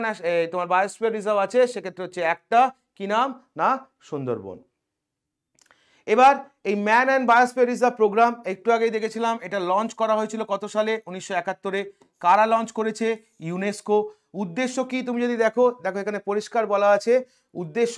তোমার বায়োস্ফিয়ার রিজার্ভ আছে সেক্ষেত্রে হচ্ছে একটা, কি নাম না সুন্দরবন। এবার এই man and biosphere reserve programme একটু আগেই দেখেছিলাম, এটা লঞ্চ করা হয়েছিল কত সালে, 1971-এ। কারা লঞ্চ করেছে, ইউনেস্কো। উদ্দেশ্য কি তুমি যদি দেখো, দেখো এখানে পরিষ্কার বলা আছে উদ্দেশ্য,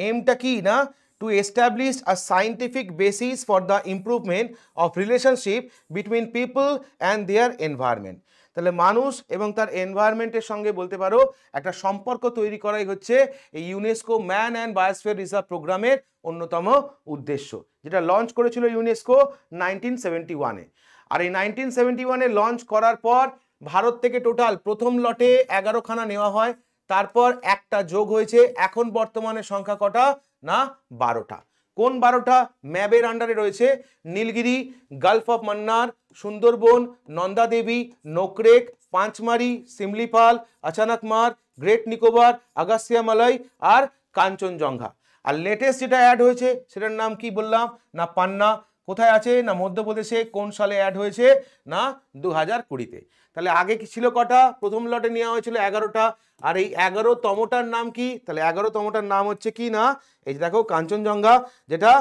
এমটা কি না, to establish a scientific basis for the improvement of relationship between people and their environment. তাহলে মানুষ এবং তার এনভায়রনমেন্টের সঙ্গে বলতে পারো একটা সম্পর্ক তৈরি করাই হচ্ছে এই UNESCO man and biosphere reserve প্রোগ্রামের অন্যতম উদ্দেশ্য, যেটা লঞ্চ করেছিল ইউনেস্কো 1971-এ। আর এই 1971-এ লঞ্চ করার পর ভারত থেকে টোটাল প্রথম লটে 11খানা নেওয়া হয়, তারপর একটা যোগ হয়েছে, এখন বর্তমানে সংখ্যা কটা না 12টা। কোন 12টা ম্যাবের আন্ডারে রয়েছে? Nilgiri, gulf of Mannar, Sundarban, Nanda Devi, Nokrek, Pachmarhi, Similipal, Achanakmar, great Nicobar, Agasthyamalai আর কাঞ্চনজঙ্ঘা। আর লেটেস্ট যেটা অ্যাড হয়েছে সেটার নাম কি বললাম না পান্না। কোথায় আছে না মধ্যপ্রদেশে। কোন সালে অ্যাড হয়েছে না 2020-তে। তাহলে আগে কি ছিল কটা? প্রথম লটে নেওয়া হয়েছিল 11টা। আর এই 11তমটার নাম কি? তাহলে 11তমটার নাম হচ্ছে কি না এই যে দেখো কাঞ্চনজঙ্ঘা, যেটা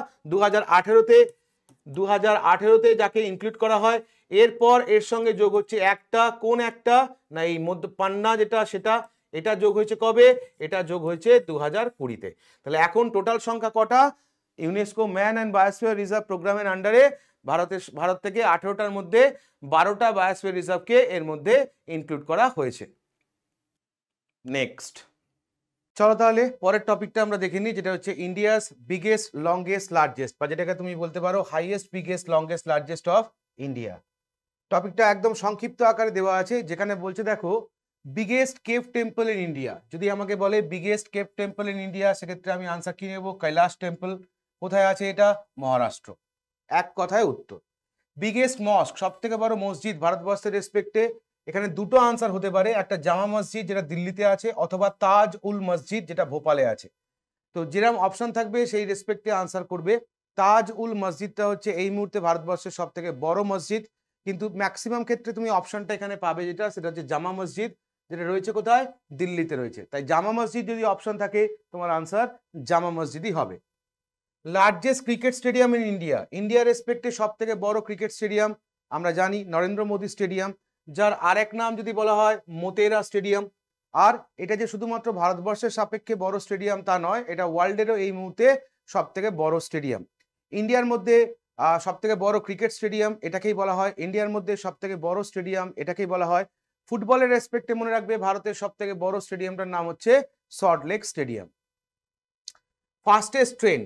2018তে যাকে ইনক্লুড করা হয়। এরপর এর সঙ্গে যোগ হচ্ছে একটা, কোন একটা না এই মধ্য পান্না যেটা সেটা, এটা যোগ হয়েছে কবে? এটা যোগ হয়েছে 2020-তে। তাহলে এখন টোটাল সংখ্যা কটা? UNESCO man and biosphere reserve প্রোগ্রামের আন্ডারে ভারত থেকে 18টার মধ্যে 12টা বায়োস্ফিয়ার রিজার্ভকে এর মধ্যে ইনক্লুড করা হয়েছে। নেক্সট চলো তাহলে পরের টপিকটা আমরা দেখে নিই, যেটা হচ্ছে ইন্ডিয়াস বিগেস্ট লংগেস্ট লার্জেস্ট, বা যেটাকে তুমি বলতে পারো highest biggest longest largest of India. টপিকটা একদম সংক্ষিপ্ত আকারে দেওয়া আছে, যেখানে বলছে দেখো biggest cave temple in India. যদি আমাকে বলে biggest cave temple in India, সেক্ষেত্রে আমি আনসার কি নেব? কৈলাস টেম্পল। কোথায় আছে এটা? মহারাষ্ট্র। এক কথায় উত্তর। বিগেস্ট মস্ক, সব থেকে বড় মসজিদ ভারতবর্ষের রেসপেক্টে, এখানে দুটো আনসার হতে পারে, একটা জামা মসজিদ যেটা দিল্লিতে আছে, অথবা তাজ উল মসজিদ যেটা ভোপালে আছে। তো যেরকম অপশন থাকবে সেই রেসপেক্টে আনসার করবে। তাজ উল মসজিদটা হচ্ছে এই মুহূর্তে ভারতবর্ষের সব থেকে বড় মসজিদ, কিন্তু ম্যাক্সিমাম ক্ষেত্রে তুমি অপশনটা এখানে পাবে যেটা, সেটা হচ্ছে জামা মসজিদ, যেটা রয়েছে কোথায়? দিল্লিতে রয়েছে। তাই জামা মসজিদ যদি অপশন থাকে তোমার আনসার জামা মসজিদই হবে। Largest cricket stadium in India, ইন্ডিয়ার রেসপেক্টে সব থেকে বড় ক্রিকেট স্টেডিয়াম আমরা জানি নরেন্দ্র মোদী স্টেডিয়াম, যার আরেক নাম যদি বলা হয় মোতেরা স্টেডিয়াম। আর এটা যে শুধুমাত্র ভারতবর্ষের সাপেক্ষে বড় স্টেডিয়াম তা নয়, এটা ওয়ার্ল্ডেরও এই মুহূর্তে সব থেকে বড় স্টেডিয়াম। ইন্ডিয়ার মধ্যে সব থেকে বড় ক্রিকেট স্টেডিয়াম এটাকেই বলা হয়, ইন্ডিয়ার মধ্যে সব থেকে বড় স্টেডিয়াম এটাকেই বলা হয়। ফুটবলের রেসপেক্টে মনে রাখবে ভারতের সব থেকে বড় স্টেডিয়ামটার নাম হচ্ছে সল্টলেক স্টেডিয়াম। ফাস্টেস্ট ট্রেন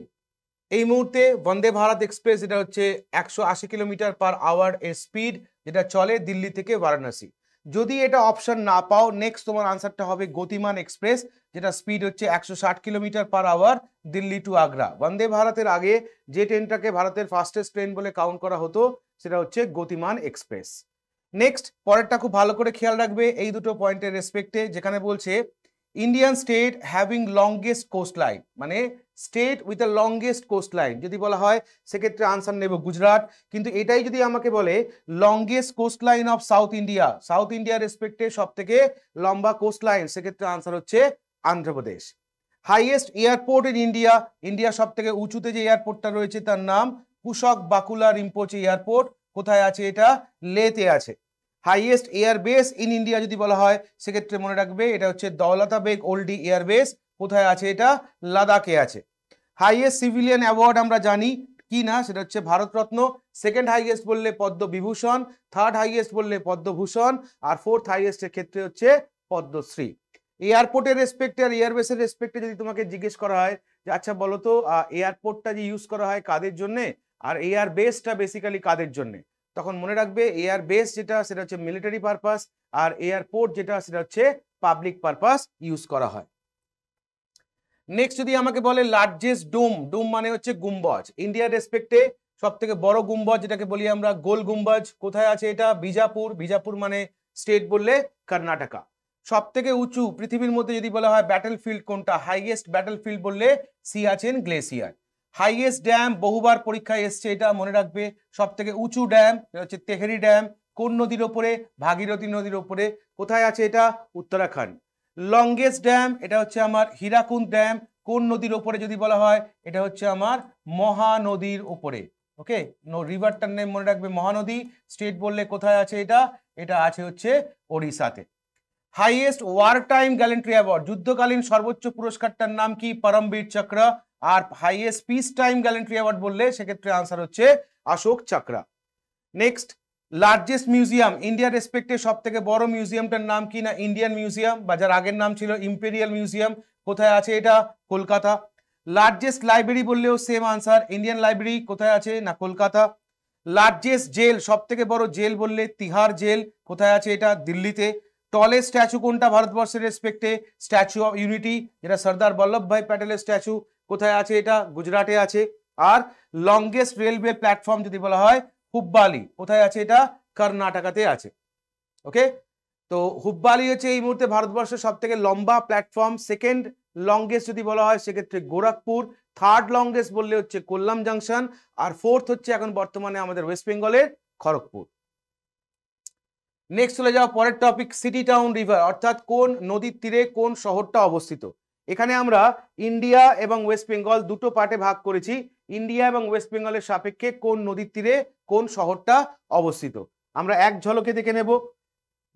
এই মুহূর্তে বন্দে ভারত এক্সপ্রেস, যেটা হচ্ছে 180 কিলোমিটার পার আওয়ার এর স্পিড, যেটা চলে দিল্লি থেকে বারাণসী। যদি এটা অপশন না পাও, নেক্সট তোমার আনসারটা হবে গতিমান এক্সপ্রেস, যেটা স্পিড হচ্ছে 160 kilometre per hour Delhi to Agra. Vande ভারতের আগে যে ট্রেনটাকে ভারতের ফাস্টেস্ট ট্রেন বলে কাউন্ট করা হতো সেটা হচ্ছে গতিমান এক্সপ্রেস। নেক্সট পরেরটা খুব ভালো করে খেয়াল রাখবে এই দুটো পয়েন্টের রেসপেক্টে, যেখানে বলছে Indian state having longest coast line, মানে state with the longest coast line যদি বলা হয় সেক্ষেত্রে আনসার নেব গুজরাট। কিন্তু এটাই যদি আমাকে বলে longest coast line of south India, south ইন্ডিয়ার রেসপেক্টে সব থেকে লম্বা কোস্ট লাইন, সেক্ষেত্রে আনসার হচ্ছে Andhra Pradesh. Highest airport in India, India সব থেকে উঁচুতে যে এয়ারপোর্টটা রয়েছে তার নাম কুশক বাকুলা রিম্পোচি এয়ারপোর্ট। কোথায় আছে এটা? লেতে আছে। হাইয়েস্ট এয়ারবেস ইন ইন্ডিয়া যদি বলা হয় সেক্ষেত্রে মনে রাখবে এটা হচ্ছে দৌলতাবেগ ওল্ডি এয়ারবেস। কোথায় আছে এটা? লাদাখে আছে। হাইয়েস্ট সিভিলিয়ান অ্যাওয়ার্ড আমরা জানি কি না, সেটা হচ্ছে ভারতরত্ন। সেকেন্ড হাইয়েস্ট বললে পদ্মবিভূষণ, থার্ড হাইয়েস্ট বললে পদ্মভূষণ, আর ফোর্থ হাইয়েস্টের ক্ষেত্রে হচ্ছে পদ্মশ্রী। এয়ারপোর্টের রেসপেক্টে আর এয়ারবেসের রেসপেক্টে যদি তোমাকে জিজ্ঞেস করা হয় যে আচ্ছা বলো তো এয়ারপোর্টটা যে ইউজ করা হয় কাদের জন্য আর এয়ারবেসটা বেসিক্যালি কাদের জন্য, তখন মনে রাখবে এয়ার বেস যেটা সেটা হচ্ছে মিলিটারি পারপাস, আর এয়ারপোর্ট যেটা সেটা হচ্ছে পাবলিক পারপাস ইউজ করা হয়। নেক্সট যদি আমাকে বলে লার্জেস্ট ডোম, ডোম মানে হচ্ছে গুম্বজ, ইন্ডিয়ার রেসপেক্টে সব থেকে বড় গুম্বজ যেটাকে বলি আমরা গোল গুম্বজ। কোথায় আছে এটা? বিজাপুর। বিজাপুর মানে স্টেট বললে কর্ণাটকা। সব থেকে উঁচু পৃথিবীর মধ্যে যদি বলা হয় ব্যাটল ফিল্ড কোনটা, হাইয়েস্ট ব্যাটল ফিল্ড বললে সিয়াচেন গ্লেসিয়ার। হাইয়েস্ট ড্যাম বহুবার পরীক্ষায় এসছে এটা মনে রাখবে, সব থেকে উঁচু ড্যাম হচ্ছে তেহরি ড্যাম। কোন নদীর ওপরে? ভাগীরথী নদীর ওপরে। কোথায় আছে এটা? উত্তরাখণ্ড। লংগেস্ট ড্যাম এটা হচ্ছে আমার হীরাকুন্দ ড্যাম। কোন নদীর ওপরে যদি বলা হয় এটা হচ্ছে আমার মহানদীর উপরে। ওকে, রিভারটার নেম মনে রাখবে মহানদী। স্টেট বললে কোথায় আছে এটা? এটা আছে হচ্ছে ওড়িশাতে। Highest war time gallantry award, যুদ্ধকালীন সর্বোচ্চ পুরস্কারটার নাম কি? পরমবীর চক্র। আর highest piece time gallantry award বললে সেক্ষেত্রে আনসার হচ্ছে অশোক চক্র। নেক্সট লার্জেস্ট মিউজিয়াম, ইন্ডিয়ার রেসপেক্টে সব থেকে বড় মিউজিয়ামটার নাম কি না ইন্ডিয়ান মিউজিয়াম, বা যার আগের নাম ছিল ইম্পেরিয়াল মিউজিয়াম। কোথায় আছে এটা? কলকাতা। লার্জেস্ট লাইব্রেরি বললেও সেম আনসার, ইন্ডিয়ান লাইব্রেরি। কোথায় আছে না কলকাতা। লার্জেস্ট জেল, সব থেকে বড় জেল বললে তিহার জেল। কোথায় আছে এটা? দিল্লিতে। টলেস্ট স্ট্যাচু কোনটা ভারতবর্ষের রেসপেক্টে? স্ট্যাচু অফ ইউনিটি, যেটা সর্দার বল্লভ ভাই প্যাটেলের স্ট্যাচু। কোথায় আছে এটা? গুজরাটে আছে। আর লংগেস্ট রেলওয়ে প্ল্যাটফর্ম যদি বলা হয় হুব্বালি, কোথায় আছে এটা? কর্ণাটকাতে আছে। ওকে, তো হুব্বালি হচ্ছে এই মুহূর্তে ভারতবর্ষের সব থেকে লম্বা প্ল্যাটফর্ম। সেকেন্ড লংগেস্ট যদি বলা হয় সেক্ষেত্রে গোরখপুর, থার্ড লংগেস্ট বললে হচ্ছে কোল্লাম জাংশন, আর ফোর্থ হচ্ছে এখন বর্তমানে আমাদের ওয়েস্ট বেঙ্গলের খড়গপুর। নেক্সট চলে যাও পরের টপিক, সিটি টাউন রিভার, অর্থাৎ কোন নদীর তীরে কোন শহরটা অবস্থিত। এখানে আমরা ইন্ডিয়া এবং ওয়েস্ট বেঙ্গল দুটো পার্টে ভাগ করেছি। ইন্ডিয়া এবং ওয়েস্ট বেঙ্গলের সাপেক্ষে কোন নদীর তীরে কোন শহরটা অবস্থিত আমরা এক ঝলকে দেখে নেব।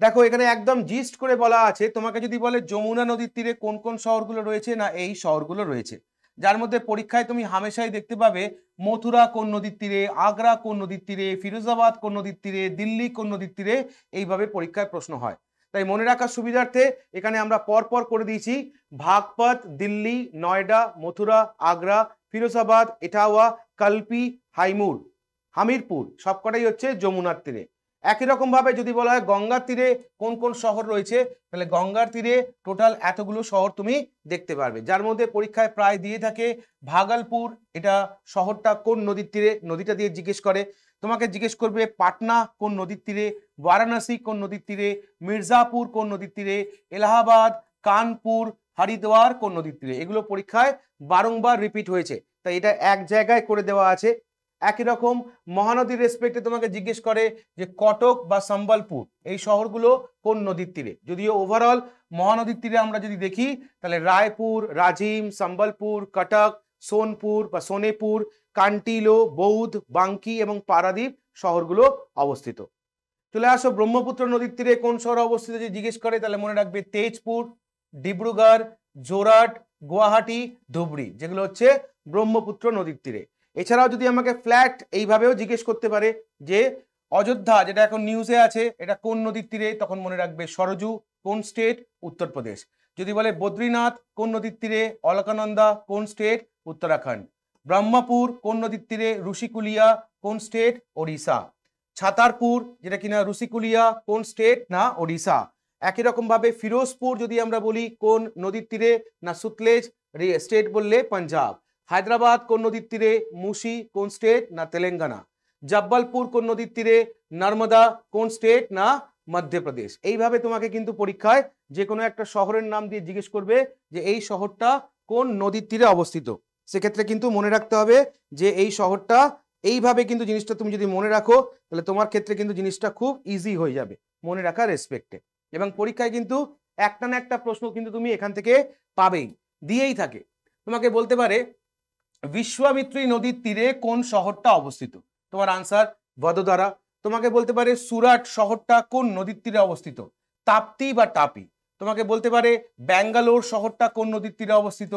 দেখো এখানে একদম জিস্ট করে বলা আছে, তোমাকে যদি বলে যমুনা নদীর তীরে কোন কোন শহরগুলো রয়েছে, না এই শহরগুলো রয়েছে, যার মধ্যে পরীক্ষায় তুমি হামেশাই দেখতে পাবে মথুরা কোন নদীর তীরে, আগ্রা কোন নদীর তীরে, ফিরোজাবাদ কোন নদীর তীরে, দিল্লি কোন নদীর তীরে, এইভাবে পরীক্ষায় প্রশ্ন হয়। তাই মনে রাখার সুবিধার্থে এখানে আমরা পরপর করে দিয়েছি, ভাগপত, দিল্লি, নয়ডা, মথুরা, আগ্রা, ফিরোজাবাদ, এটাওয়া, কালপি, হামিরপুর সবকটাই হচ্ছে যমুনার তীরে। একই রকম ভাবে যদি বলা হয় গঙ্গার তীরে কোন কোন শহর রয়েছে, তাহলে গঙ্গার তীরে টোটাল এতগুলো শহর তুমি দেখতে পারবে, যার মধ্যে পরীক্ষায় প্রায় দিয়ে থাকে ভাগলপুর, এটা শহরটা কোন নদীর তীরে, নদীটা দিয়ে জিজ্ঞেস করে। তোমাকে জিজ্ঞেস করবে পাটনা কোন নদীর তীরে, বারাণসী কোন নদীর তীরে, মির্জাপুর কোন নদীর তীরে, এলাহাবাদ, কানপুর, হরিদ্বার কোন নদীর তীরে। এগুলো পরীক্ষায় বারংবার রিপিট হয়েছে, তাই এটা এক জায়গায় করে দেওয়া আছে। একই রকম মহানদীর রেসপেক্টে তোমাকে জিজ্ঞেস করে যে কটক বা সম্বলপুর এই শহরগুলো কোন নদীর তীরে। যদিও ওভারঅল মহানদীর তীরে আমরা যদি দেখি তাহলে রায়পুর, রাজিম, সম্বলপুর, কটক, সোনপুর বা সোনেপুর, কান্টিলো, বৌদ্ধ, বাঙ্কি এবং পারাদীপ শহরগুলো অবস্থিত। চলে আসো ব্রহ্মপুত্র নদীর তীরে কোন শহর অবস্থিত যদি জিজ্ঞেস করে, তাহলে মনে রাখবে তেজপুর, ডিব্রুগড়, যোরহাট, গুয়াহাটি, ধুবড়ি, যেগুলো হচ্ছে ব্রহ্মপুত্র নদীর তীরে। এছাড়াও যদি আমাকে ফ্ল্যাট এইভাবেও জিজ্ঞেস করতে পারে যে অযোধ্যা, যেটা এখন নিউজে আছে, এটা কোন নদীর তীরে, তখন মনে রাখবে সরজু, কোন স্টেট, উত্তরপ্রদেশ। যদি বলে বদ্রীনাথ কোন নদীর তীরে, অলকানন্দা কোন স্টেট, উত্তরাখণ্ড। ব্রহ্মপুর কোন নদীর তীরে, ঋষিকুলিয়া কোন স্টেট, ওড়িশা। ছাতারপুর যেটা কিনা ঋষিকুলিয়া কোন স্টেট, না ওড়িশা। একই রকম ভাবে ফিরোজপুর যদি আমরা বলি কোন নদীর তীরে, না সুতলেজ স্টেট বললে পাঞ্জাব। হায়দ্রাবাদ কোন নদীর তীরে, মুসি কোন স্টেট, না তেলেঙ্গানা। জব্বলপুর কোন নদীর তীরে, নর্মদা কোন স্টেট, না মধ্যপ্রদেশ। এইভাবে তোমাকে কিন্তু পরীক্ষায় যে কোনো একটা শহরের নাম দিয়ে জিজ্ঞেস করবে যে এই শহরটা কোন নদীর তীরে অবস্থিত। সেক্ষেত্রে কিন্তু মনে রাখতে হবে যে এই শহরটা, এইভাবে কিন্তু জিনিসটা তুমি যদি মনে রাখো তাহলে তোমার ক্ষেত্রে কিন্তু জিনিসটা খুব ইজি হয়ে যাবে মনে রাখার রেসপেক্টে। এবং পরীক্ষায় কিন্তু একটা না একটা প্রশ্ন কিন্তু তুমি এখান থেকে পাবেই, দিয়েই থাকে। তোমাকে বলতে পারে বিশ্বামিত্রী নদীর তীরে কোন শহরটা অবস্থিত, তোমার আনসার বদোদরা। তোমাকে বলতে পারে সুরাট শহরটা কোন নদীর তীরে অবস্থিত, তাপ্তি বা টাপি। তোমাকে বলতে পারে ব্যাঙ্গালোর শহরটা কোন নদীর তীরে অবস্থিত,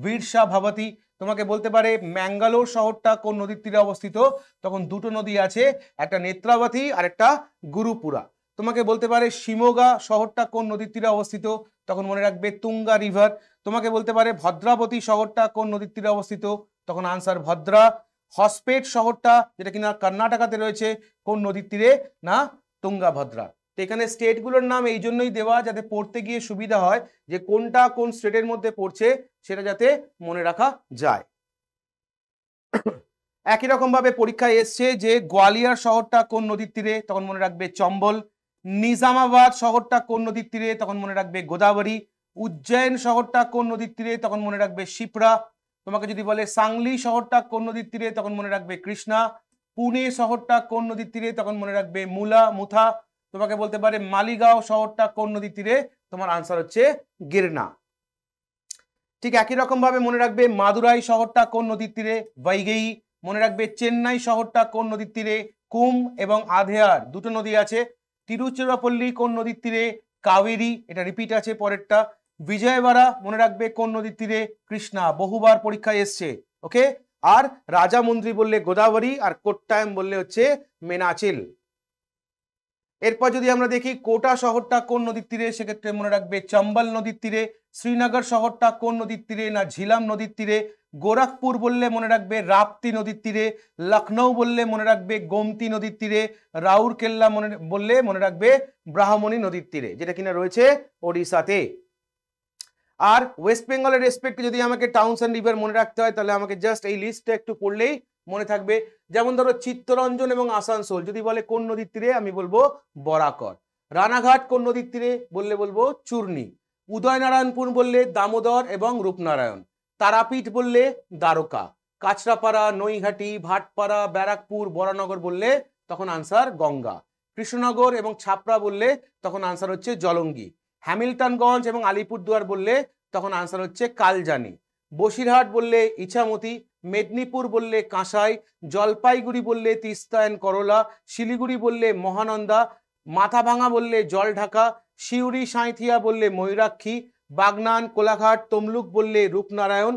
বীরসা ভাবাতি। তোমাকে বলতে পারে ম্যাঙ্গালোর শহরটা কোন নদীর তীরে অবস্থিত, তখন দুটো নদী আছে, একটা নেত্রাবতী আর একটা গুরুপুরা। তোমাকে বলতে পারে শিমোগা শহরটা কোন নদীর তীরে অবস্থিত, তখন মনে রাখবে তুঙ্গা রিভার। তোমাকে বলতে পারে ভদ্রাবতী শহরটা কোন নদীর তীরে অবস্থিত, তখন আনসার ভদ্রা। হসপেট শহরটা যেটা কিনা কর্ণাটকাতে রয়েছে কোন নদীর তীরে, না তুঙ্গাভদ্রা। তো এখানে স্টেটগুলোর নাম এই জন্যই দেওয়া যাতে পড়তে গিয়ে সুবিধা হয় যে কোনটা কোন স্টেটের মধ্যে পড়ছে সেটা যাতে মনে রাখা যায়। একই রকম ভাবে পরীক্ষায় এসছে যে গোয়ালিয়র শহরটা কোন নদীর তীরে, তখন মনে রাখবে চম্বল। নিজামাবাদ শহরটা কোন নদীর তীরে, তখন মনে রাখবে গোদাবরী। উজ্জয়ন শহরটা কোন নদীর তীরে, তখন মনে রাখবে শিপ্রা। তোমাকে যদি বলে সাংলি শহরটা কোন নদীর তীরে, তখন মনে রাখবে কৃষ্ণা। পুনে শহরটা কোন নদীর তীরে, তখন মনে রাখবে মুথা। তোমাকে বলতে পারে মালিগাঁও শহরটা কোন নদীর তীরে, তোমার আনসার হচ্ছে গিরনা। ঠিক একই রকম ভাবে মনে রাখবে মাদুরাই শহরটা কোন নদীর তীরে, বৈগেই। মনে রাখবে চেন্নাই শহরটা কোন নদীর তীরে, কুম এবং আধেয়ার দুটো নদী আছে। তিরুচিরাপল্লী কোন নদীর তীরে, কাবেরী, এটা রিপিট আছে পরেরটা। বিজয়বাড়া মনে রাখবে কোন নদীর তীরে, কৃষ্ণা, বহুবার পরীক্ষায় এসছে। ওকে, আর রাজামন্দ্রী বললে গোদাবরী, আর কোট্টায়াম বললে হচ্ছে মেনাচিল। এরপর যদি আমরা দেখি কোটা শহরটা কোন নদীর তীরে, সেক্ষেত্রে মনে রাখবে চম্বল নদীর তীরে। শ্রীনগর শহরটা কোন নদীর তীরে, না ঝিলাম নদীর তীরে। গোরখপুর বললে মনে রাখবে রাপ্তি নদীর তীরে। লখনৌ বললে মনে রাখবে গোমতী নদীর তীরে। রাউরকেল্লা বললে মনে রাখবে ব্রাহ্মণী নদীর তীরে, যেটা কিনা রয়েছে ওড়িশাতে। আর ওয়েস্ট বেঙ্গলের রেসপেক্টে যদি আমাকে টাউনস অ্যান্ড রিভার মনে রাখতে হয় তাহলে আমাকে জাস্ট এই লিস্টটা একটু পড়লেই মনে থাকবে। যেমন ধরো চিত্তরঞ্জন এবং আসানসোল যদি বলে কোন নদীর তীরে, আমি বলবো বরাকর। রানাঘাট কোন নদীর তীরে বললে বলবো চূর্ণী। উদয়নারায়ণপুর বললে দামোদর এবং রূপনারায়ণ। তারাপীঠ বললে দ্বারকা। কাঁচরাপাড়া, নৈহাটি, ভাটপাড়া, ব্যারাকপুর, বরানগর বললে তখন আনসার গঙ্গা। কৃষ্ণনগর এবং ছাপড়া বললে তখন আনসার হচ্ছে জলঙ্গি। হ্যামিল্টনগঞ্জ এবং আলিপুরদুয়ার বললে তখন আনসার হচ্ছে কালজানি। বসিরহাট বললে ইছামতি। মেদিনীপুর বললে কাঁসাই। জলপাইগুড়ি বললে তিস্তা অ্যান্ড করলা। শিলিগুড়ি বললে মহানন্দা। মাথাভাঙা বললে জলঢাকা। সিউড়ি সাঁইথিয়া বললে ময়ূরাক্ষী। বাগনান, কোলাঘাট, তমলুক বললে রূপনারায়ণ।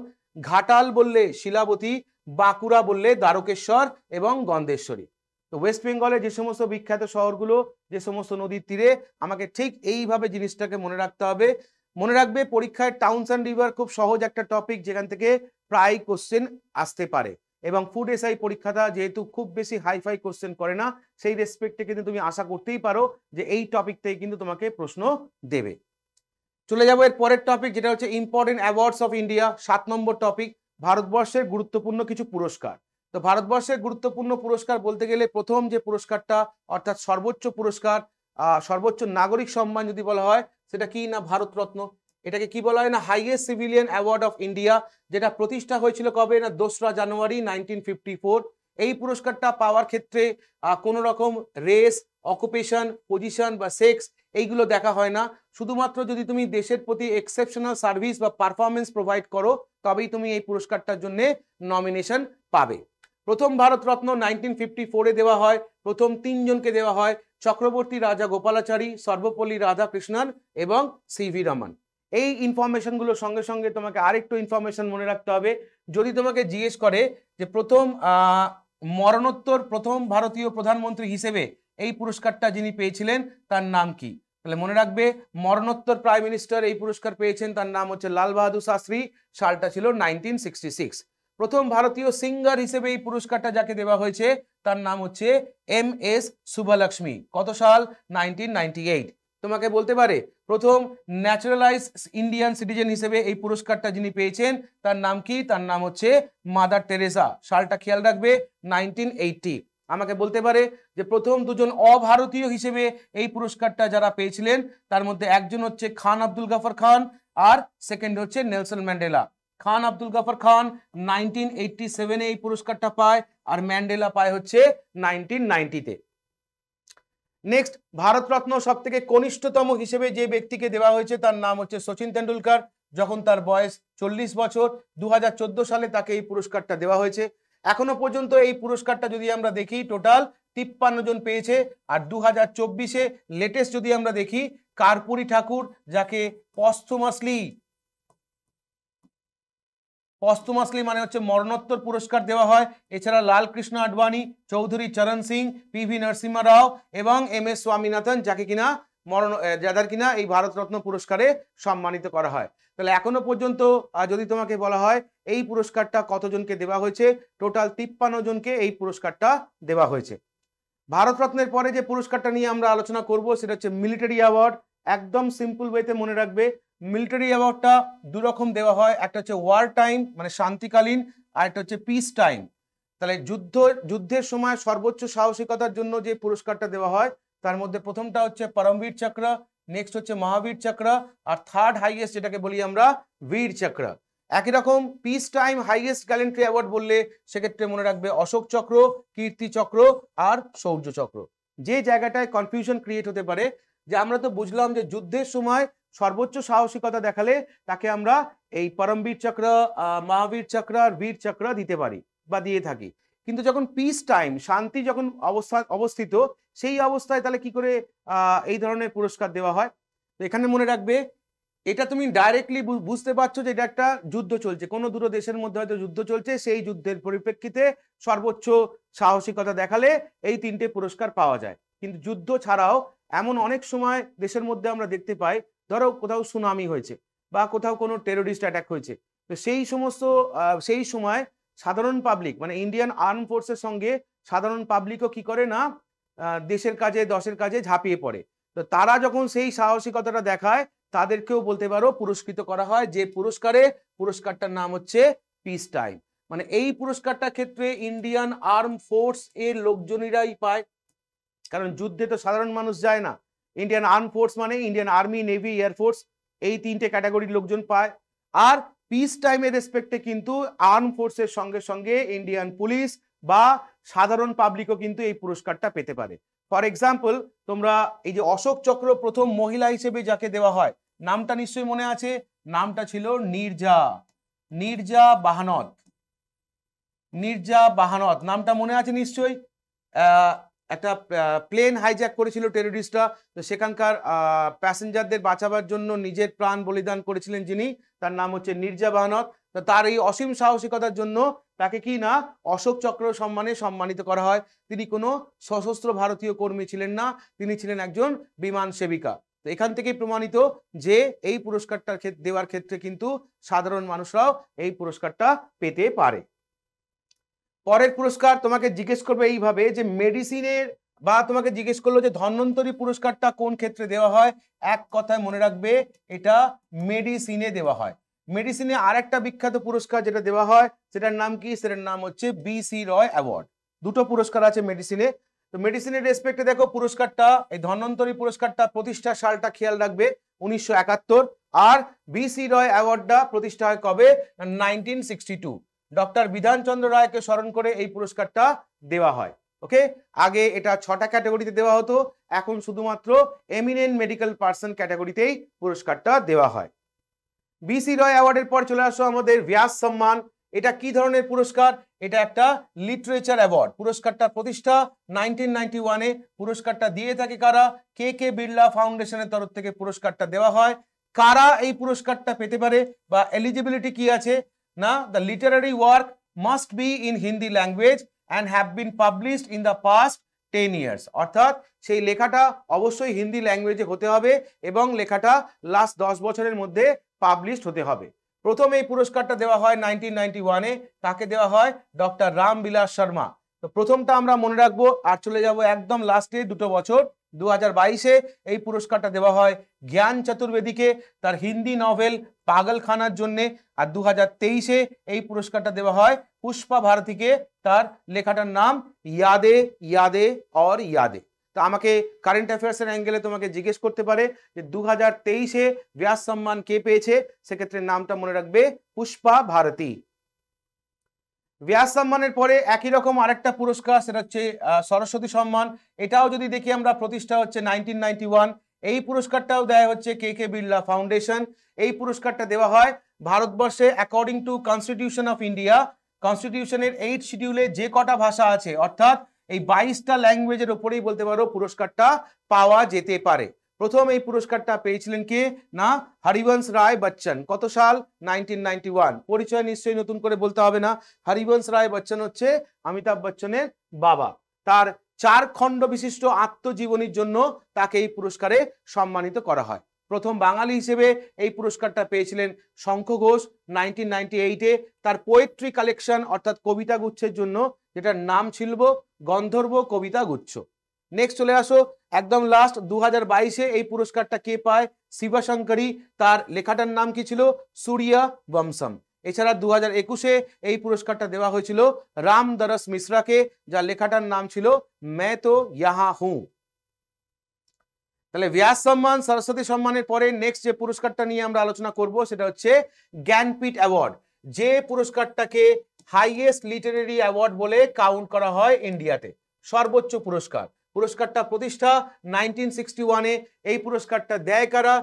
ঘাটাল বললে শিলাবতী। বাঁকুড়া বললে দ্বারকেশ্বর এবং গন্ধেশ্বরী। তো ওয়েস্ট বেঙ্গলে যে সমস্ত বিখ্যাত শহরগুলো, যে সমস্ত নদীর তীরে, আমাকে ঠিক এইভাবে জিনিসটাকে মনে রাখতে হবে। মনে রাখবে পরীক্ষায় টাউনস অ্যান্ড রিভার খুব সহজ একটা টপিক, যেখান থেকে প্রায় কোশ্চেন আসতে পারে। এবং ফুড এসআই পরীক্ষাটা যেহেতু খুব বেশি হাইফাই কোশ্চেন করে না, সেই রেসপেক্টে কিন্তু তুমি আশা করতেই পারো যে এই টপিক থেকে কিন্তু তোমাকে প্রশ্ন দেবে। চলে যাবো এর পরের টপিক, যেটা হচ্ছে important awards of India. 7 number topic, ভারতবর্ষের গুরুত্বপূর্ণ কিছু পুরস্কার। তো ভারতবর্ষের গুরুত্বপূর্ণ পুরস্কার বলতে গেলে প্রথম যে পুরস্কারটা, অর্থাৎ সর্বোচ্চ পুরস্কার, সর্বোচ্চ নাগরিক সম্মান যদি বলা হয়, সেটা কি না ভারতরত্ন। এটাকে কি বলা হয় না highest civilian award of India, যেটা প্রতিষ্ঠা হয়েছিল কবে না 2রা জানুয়ারি 1954। এই পুরস্কারটা পাওয়ার ক্ষেত্রে কোনো রকম রেস, অকুপেশন, পজিশন বা সেক্স এইগুলো দেখা হয় না। শুধুমাত্র যদি তুমি দেশের প্রতি এক্সেপশনাল সার্ভিস বা পারফরমেন্স প্রোভাইড করো, তবেই তুমি এই পুরস্কারটার জন্য নমিনেশন পাবে। প্রথম ভারতরত্ন 1954-এ দেওয়া হয়। প্রথম 3 জনকে দেওয়া হয়, চক্রবর্তী রাজা গোপালাচারী, সর্বপল্লী রাধাকৃষ্ণন এবং সিভি রমন। এই ইনফরমেশনগুলোর সঙ্গে সঙ্গে তোমাকে আরেকটু ইনফরমেশন মনে রাখতে হবে। যদি তোমাকে জিজ্ঞেস করে যে প্রথম মরণোত্তর প্রথম ভারতীয় প্রধানমন্ত্রী হিসেবে এই পুরস্কারটা যিনি পেয়েছিলেন তার নাম কি, তাহলে মনে রাখবে মরণোত্তর প্রাইম মিনিস্টার এই পুরস্কার পেয়েছেন, তার নাম হচ্ছে লাল বাহাদুর শাস্ত্রী। সালটা ছিল 1966। প্রথম ভারতীয় সিঙ্গার হিসেবে এই পুরস্কারটা যাকে দেওয়া হয়েছে তার নাম হচ্ছে MS সুব্বালক্ষ্মী। কত সাল? 1998। তোমাকে বলতে পারে প্রথম ন্যাচারালাইজ ইন্ডিয়ান সিটিজেন হিসেবে এই পুরস্কারটা যিনি পেয়েছেন তার নাম কি, তার নাম হচ্ছে মাদার টেরেসা। সালটা খেয়াল রাখবে 1980। আমাকে বলতে পারে যে প্রথম 2 জন অভারতীয় হিসেবে এই পুরস্কারটা যারা পেয়েছিলেন, তার মধ্যে একজন হচ্ছে খান আব্দুল গাফর খান আর সেকেন্ড হচ্ছে নেলসন ম্যান্ডেলা। খান আব্দুল গাফর খান 1987-এ এই পুরস্কারটা পায়, আর ম্যান্ডেলা পায় হচ্ছে 1990-তে। নেক্সট, ভারতরত্ন সব থেকে কনিষ্ঠতম হিসেবে যে ব্যক্তিকে দেওয়া হয়েছে তার নাম হচ্ছে সচিন তেন্ডুলকর, যখন তার বয়স 40 বছর। 2014 সালে তাকে এই পুরস্কারটা দেওয়া হয়েছে। এখনো পর্যন্ত এই পুরস্কারটা যদি আমরা দেখি টোটাল 53 জন পেয়েছে। আর 2024-এ লেটেস্ট যদি আমরা দেখি, কার্পুরী ঠাকুর, যাকে পস্থুমাসলি মানে হচ্ছে মরণোত্তর পুরস্কার দেওয়া হয়। এছাড়া লাল কৃষ্ণ আডবাণী, চৌধুরী চরণ সিং, PV নরসিম্হা রাও এবং MS স্বামীনাথন, যাকে কিনা যাদের কিনা এই ভারতরত্ন পুরস্কারে সম্মানিত করা হয়। তাহলে এখনো পর্যন্ত যদি তোমাকে বলা হয় এই পুরস্কারটা কতজনকে দেওয়া হয়েছে, টোটাল 53 জনকে এই পুরস্কারটা দেওয়া হয়েছে। ভারতরত্নের পরে যে পুরস্কারটা নিয়ে আমরা আলোচনা করব সেটা হচ্ছে মিলিটারি অ্যাওয়ার্ড। একদম সিম্পল ওয়েতে মনে রাখবে, মিলিটারি অ্যাওয়ার্ডটা 2 রকম দেওয়া হয়, একটা হচ্ছে ওয়ার টাইম মানে শান্তিকালীন, আর একটা হচ্ছে পিস টাইম। তাহলে যুদ্ধের সময় সর্বোচ্চ সাহসিকতার জন্য যে পুরস্কারটা দেওয়া হয় তার মধ্যে প্রথমটা হচ্ছে পরমবীর চক্র, নেক্সট হচ্ছে মহাবীর চক্র, আর থার্ড হাইয়েস্ট যেটাকে বলি আমরা বীর চক্র। একই রকম piece time highest gallantry award বললে সেক্ষেত্রে মনে রাখবে অশোক চক্র, কীর্তি চক্র আর শৌর্য চক্র। যে জায়গাটায় কনফিউশন ক্রিয়েট হতে পারে যে আমরা তো বুঝলাম যে যুদ্ধের সময় সর্বোচ্চ সাহসিকতা দেখালে তাকে আমরা এই পরমবীর চক্র, মহাবীর চক্র আর বীর চক্র দিতে পারি বা দিয়ে থাকি, কিন্তু যখন পিস টাইম শান্তি যখন অবস্থিত সেই অবস্থায় তাহলে কি করে এই ধরনের পুরস্কার দেওয়া হয়। তো এখানে মনে রাখবে এটা তুমি ডাইরেক্টলি বুঝতে পারছো যে এটা একটা যুদ্ধ চলছে, কোনো দুটো দেশের মধ্যে হয়তো যুদ্ধ চলছে, সেই যুদ্ধের পরিপ্রেক্ষিতে সর্বোচ্চ সাহসিকতা দেখালে এই 3টে পুরস্কার পাওয়া যায়। কিন্তু যুদ্ধ ছাড়াও এমন অনেক সময় দেশের মধ্যে আমরা দেখতে পাই, ধরো কোথাও সুনামি হয়েছে বা কোথাও কোনো টেরোরিস্ট অ্যাটাক হয়েছে, তো সেই সময় সাধারণ পাবলিক মানে ইন্ডিয়ান আর্ম ফোর্সের সঙ্গে সাধারণ পাবলিকও কি করে না দেশের কাজে দশের কাজে ঝাঁপিয়ে পড়ে। তো তারা যখন সেই সাহসিকতাটা দেখায় তাদেরকেও বলতে পারো পুরস্কৃত করা হয়, যে পুরস্কারটার নাম হচ্ছে পিস টাইম। মানে এই পুরস্কারটার ক্ষেত্রে ইন্ডিয়ান আর্ম ফোর্স এর লোকজনেরাই পায়, কারণ যুদ্ধে তো সাধারণ মানুষ যায় না। ইন্ডিয়ান আর্ম ফোর্স মানে ইন্ডিয়ান আর্মি, নেভি, এয়ারফোর্স, এই তিনটে ক্যাটাগরির লোকজন পায়। আর পিস টাইমের রেসপেক্টে কিন্তু আর্ম ফোর্সের সঙ্গে সঙ্গে ইন্ডিয়ান পুলিশ বা সাধারণ পাবলিকও কিন্তু এই পুরস্কারটা পেতে পারে। ফর এক্সাম্পল, তোমরা এই যে অশোক চক্র প্রথম মহিলা হিসেবে যাকে দেওয়া হয়, নামটা নিশ্চয়ই মনে আছে, নামটা ছিল নীরজা বাহানত। নীরজা বাহানত নামটা মনে আছে নিশ্চয়ই। একটা প্লেন হাইজ্যাক করেছিল টেররিস্টরা, তো সেখানকার প্যাসেঞ্জারদের বাঁচাবার জন্য নিজের প্রাণ বলিদান করেছিলেন যিনি, তার নাম হচ্ছে নীরজা বাহানত। তো তার এই অসীম সাহসিকতার জন্য তাকে কি না অশোক চক্র সম্মানে সম্মানিত করা হয়। তিনি কোনো সশস্ত্র ভারতীয় কর্মী ছিলেন না, তিনি ছিলেন একজন বিমান সেবিকা। তো এখান থেকেই প্রমাণিত যে এই পুরস্কারটা দেওয়ার ক্ষেত্রে কিন্তু সাধারণ মানুষরাও এই পুরস্কারটা পেতে পারে। পরের পুরস্কার তোমাকে জিজ্ঞেস করবে এইভাবে যে মেডিসিনের, বা তোমাকে জিজ্ঞেস করলো যে ধন্বন্তরী পুরস্কারটা কোন ক্ষেত্রে দেওয়া হয়, এক কথায় মনে রাখবে এটা মেডিসিনে দেওয়া হয়। মেডিসিনে আরেকটা বিখ্যাত পুরস্কার যেটা দেওয়া হয় সেটার নাম কি, সেটার নাম হচ্ছে BC রয় অ্যাওয়ার্ড। দুটো পুরস্কার আছে মেডিসিনে। তো মেডিসিনের রেসপেক্টে দেখো পুরস্কারটা, এই ধন্বন্তরী পুরস্কারটা প্রতিষ্ঠার সালটা খেয়াল রাখবে 1971, আর BC রয় অ্যাওয়ার্ডটা প্রতিষ্ঠা হয় কবে, 1962। ডক্টর বিধানচন্দ্র রায়কে স্মরণ করে এই পুরস্কারটা দেওয়া হয়। ওকে, আগে এটা 6টা ক্যাটাগরিতে দেওয়া হতো, এখন শুধুমাত্র এমিনেন্ট মেডিকেল পার্সন ক্যাটাগরিতেই পুরস্কারটা দেওয়া হয়। BC রয় অ্যাওয়ার্ডের পর চলে আসো আমাদের ব্যাস সম্মান। এটা কি ধরনের পুরস্কার, এটা একটা লিটারেচার অ্যাওয়ার্ড। পুরস্কারটা প্রতিষ্ঠা 1991-এ। পুরস্কারটা দিয়ে থাকে কারা, কে বিড়লা ফাউন্ডেশনের তরফ থেকে পুরস্কারটা দেওয়া হয়। কারা এই পুরস্কারটা পেতে পারে বা এলিজিবিলিটি কি আছে না, the Literary work must be in Hindi language and have been published in the past 10 years। অর্থাৎ সেই লেখাটা অবশ্যই হিন্দি ল্যাঙ্গুয়েজে হতে হবে এবং লেখাটা লাস্ট 10 বছরের মধ্যে পাবলিশড হতে হবে। প্রথম এই পুরস্কারটা দেওয়া হয় 1991-এ, তাকে দেওয়া হয় ডক্টর রামবিলাস শর্মা। তো প্রথমটা আমরা মনে রাখবো, আর চলে যাব একদম লাস্টে 2 বছর। 2022-এ এই পুরস্কারটা দেওয়া হয় জ্ঞান চতুর্বেদীকে তার হিন্দি নভেল পাগলখানার জন্যে। আর 2023-এ এই পুরস্কারটা দেওয়া হয় পুষ্পা ভারতীকে তার লেখাটার নাম ইয়াদে ইয়াদে और यादे। তো আমাকে কারেন্ট অ্যাফেয়ার্সের অ্যাঙ্গেলে তোমাকে জিজ্ঞেস করতে পারে যে 2023-এ ব্যাস সম্মান কে পেয়েছে, সেক্ষেত্রে নামটা মনে রাখবে পুষ্পা ভারতী। ব্যাস সম্মানের পরে একই রকম আরেকটা পুরস্কার, সেটা হচ্ছে সরস্বতী সম্মান। এটাও যদি দেখি আমরা প্রতিষ্ঠা হচ্ছে 1991। এই পুরস্কারটাও দেয় হচ্ছে কে বিড়লা ফাউন্ডেশন। এই পুরস্কারটা দেওয়া হয় ভারতবর্ষে according to constitution of India, কনস্টিটিউশনের 8 শিডিউলে যে কটা ভাষা আছে, অর্থাৎ এই 22টা ল্যাঙ্গুয়েজের উপরেই বলতে পারো পুরস্কারটা পাওয়া যেতে পারে। প্রথম এই পুরস্কারটা পেয়েছিলেন কে না, হরিবংশ রায় বচ্চন। কত সাল, 1991। পরিচয় নিশ্চয়ই নতুন করে বলতে হবে না, হরিবংশ রায় বচ্চন হচ্ছে অমিতাভ বচ্চনের বাবা। তার 4 খণ্ড বিশিষ্ট আত্মজীবনীর জন্য তাকে এই পুরস্কারে সম্মানিত করা হয়। প্রথম বাঙালি হিসেবে এই পুরস্কারটা পেয়েছিলেন শঙ্খ ঘোষ 1998-এ তার পোয়েট্রি কালেকশন অর্থাৎ কবিতা গুচ্ছের জন্য, যেটার নাম ছিল গন্ধর্ব কবিতা গুচ্ছ। নেক্সট চলে আসো একদম লাস্ট 2022-এ এই পুরস্কারটা কে পায়, শিবশঙ্করী। তার লেখাটার নাম কি ছিল, সূর্য বংশম। এছাড়া 2021-এ এই পুরস্কারটা দেওয়া হয়েছিল রামদরস মিশ্রাকে, যার লেখাটার নাম ছিল मैं तो यहाँ हूं। তাহলে ব্যাস সম্মান, সরস্বতী সম্মানের পরে নেক্সট যে পুরস্কারটা নিয়ে আমরা আলোচনা করব সেটা হচ্ছে জ্ঞানপীঠ অ্যাওয়ার্ড, যে পুরস্কারটাকে হাইয়েস্ট লিটারেরি অ্যাওয়ার্ড বলে কাউন্ট করা হয় ইন্ডিয়াতে, সর্বোচ্চ পুরস্কার। পুরস্কারটা প্রতিষ্ঠা 1961-এ। এই পুরস্কারটা দেয় কারা,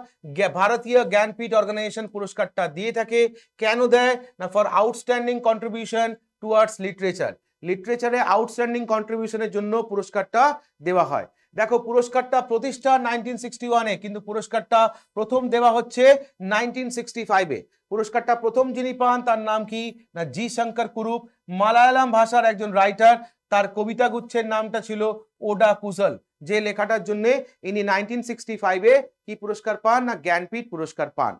ভারতীয় জ্ঞানপীঠ অর্গানাইজেশন পুরস্কারটা দিয়ে থাকে। কেন দেয় না, for outstanding contribution towards literature. লিটারেচারে আউটস্ট্যান্ডিং কন্ট্রিবিউশনের জন্য পুরস্কারটা দেওয়া হয়। দেখো পুরস্কারটা প্রতিষ্ঠা 1961-এ, কিন্তু পুরস্কারটা প্রথম দেওয়া হচ্ছে 1965-এ। পুরস্কারটা প্রথম যিনি পান তার নাম কি না, জি শঙ্কর কুরুপ, মালায়ালাম ভাষার একজন রাইটার। তার কবিতা গুচ্ছের নামটা ছিল ওডা কুশল, যে লেখাটার জন্য ইনি 1965-এ কি পুরস্কার পান না, জ্ঞানপীঠ পুরস্কার পান।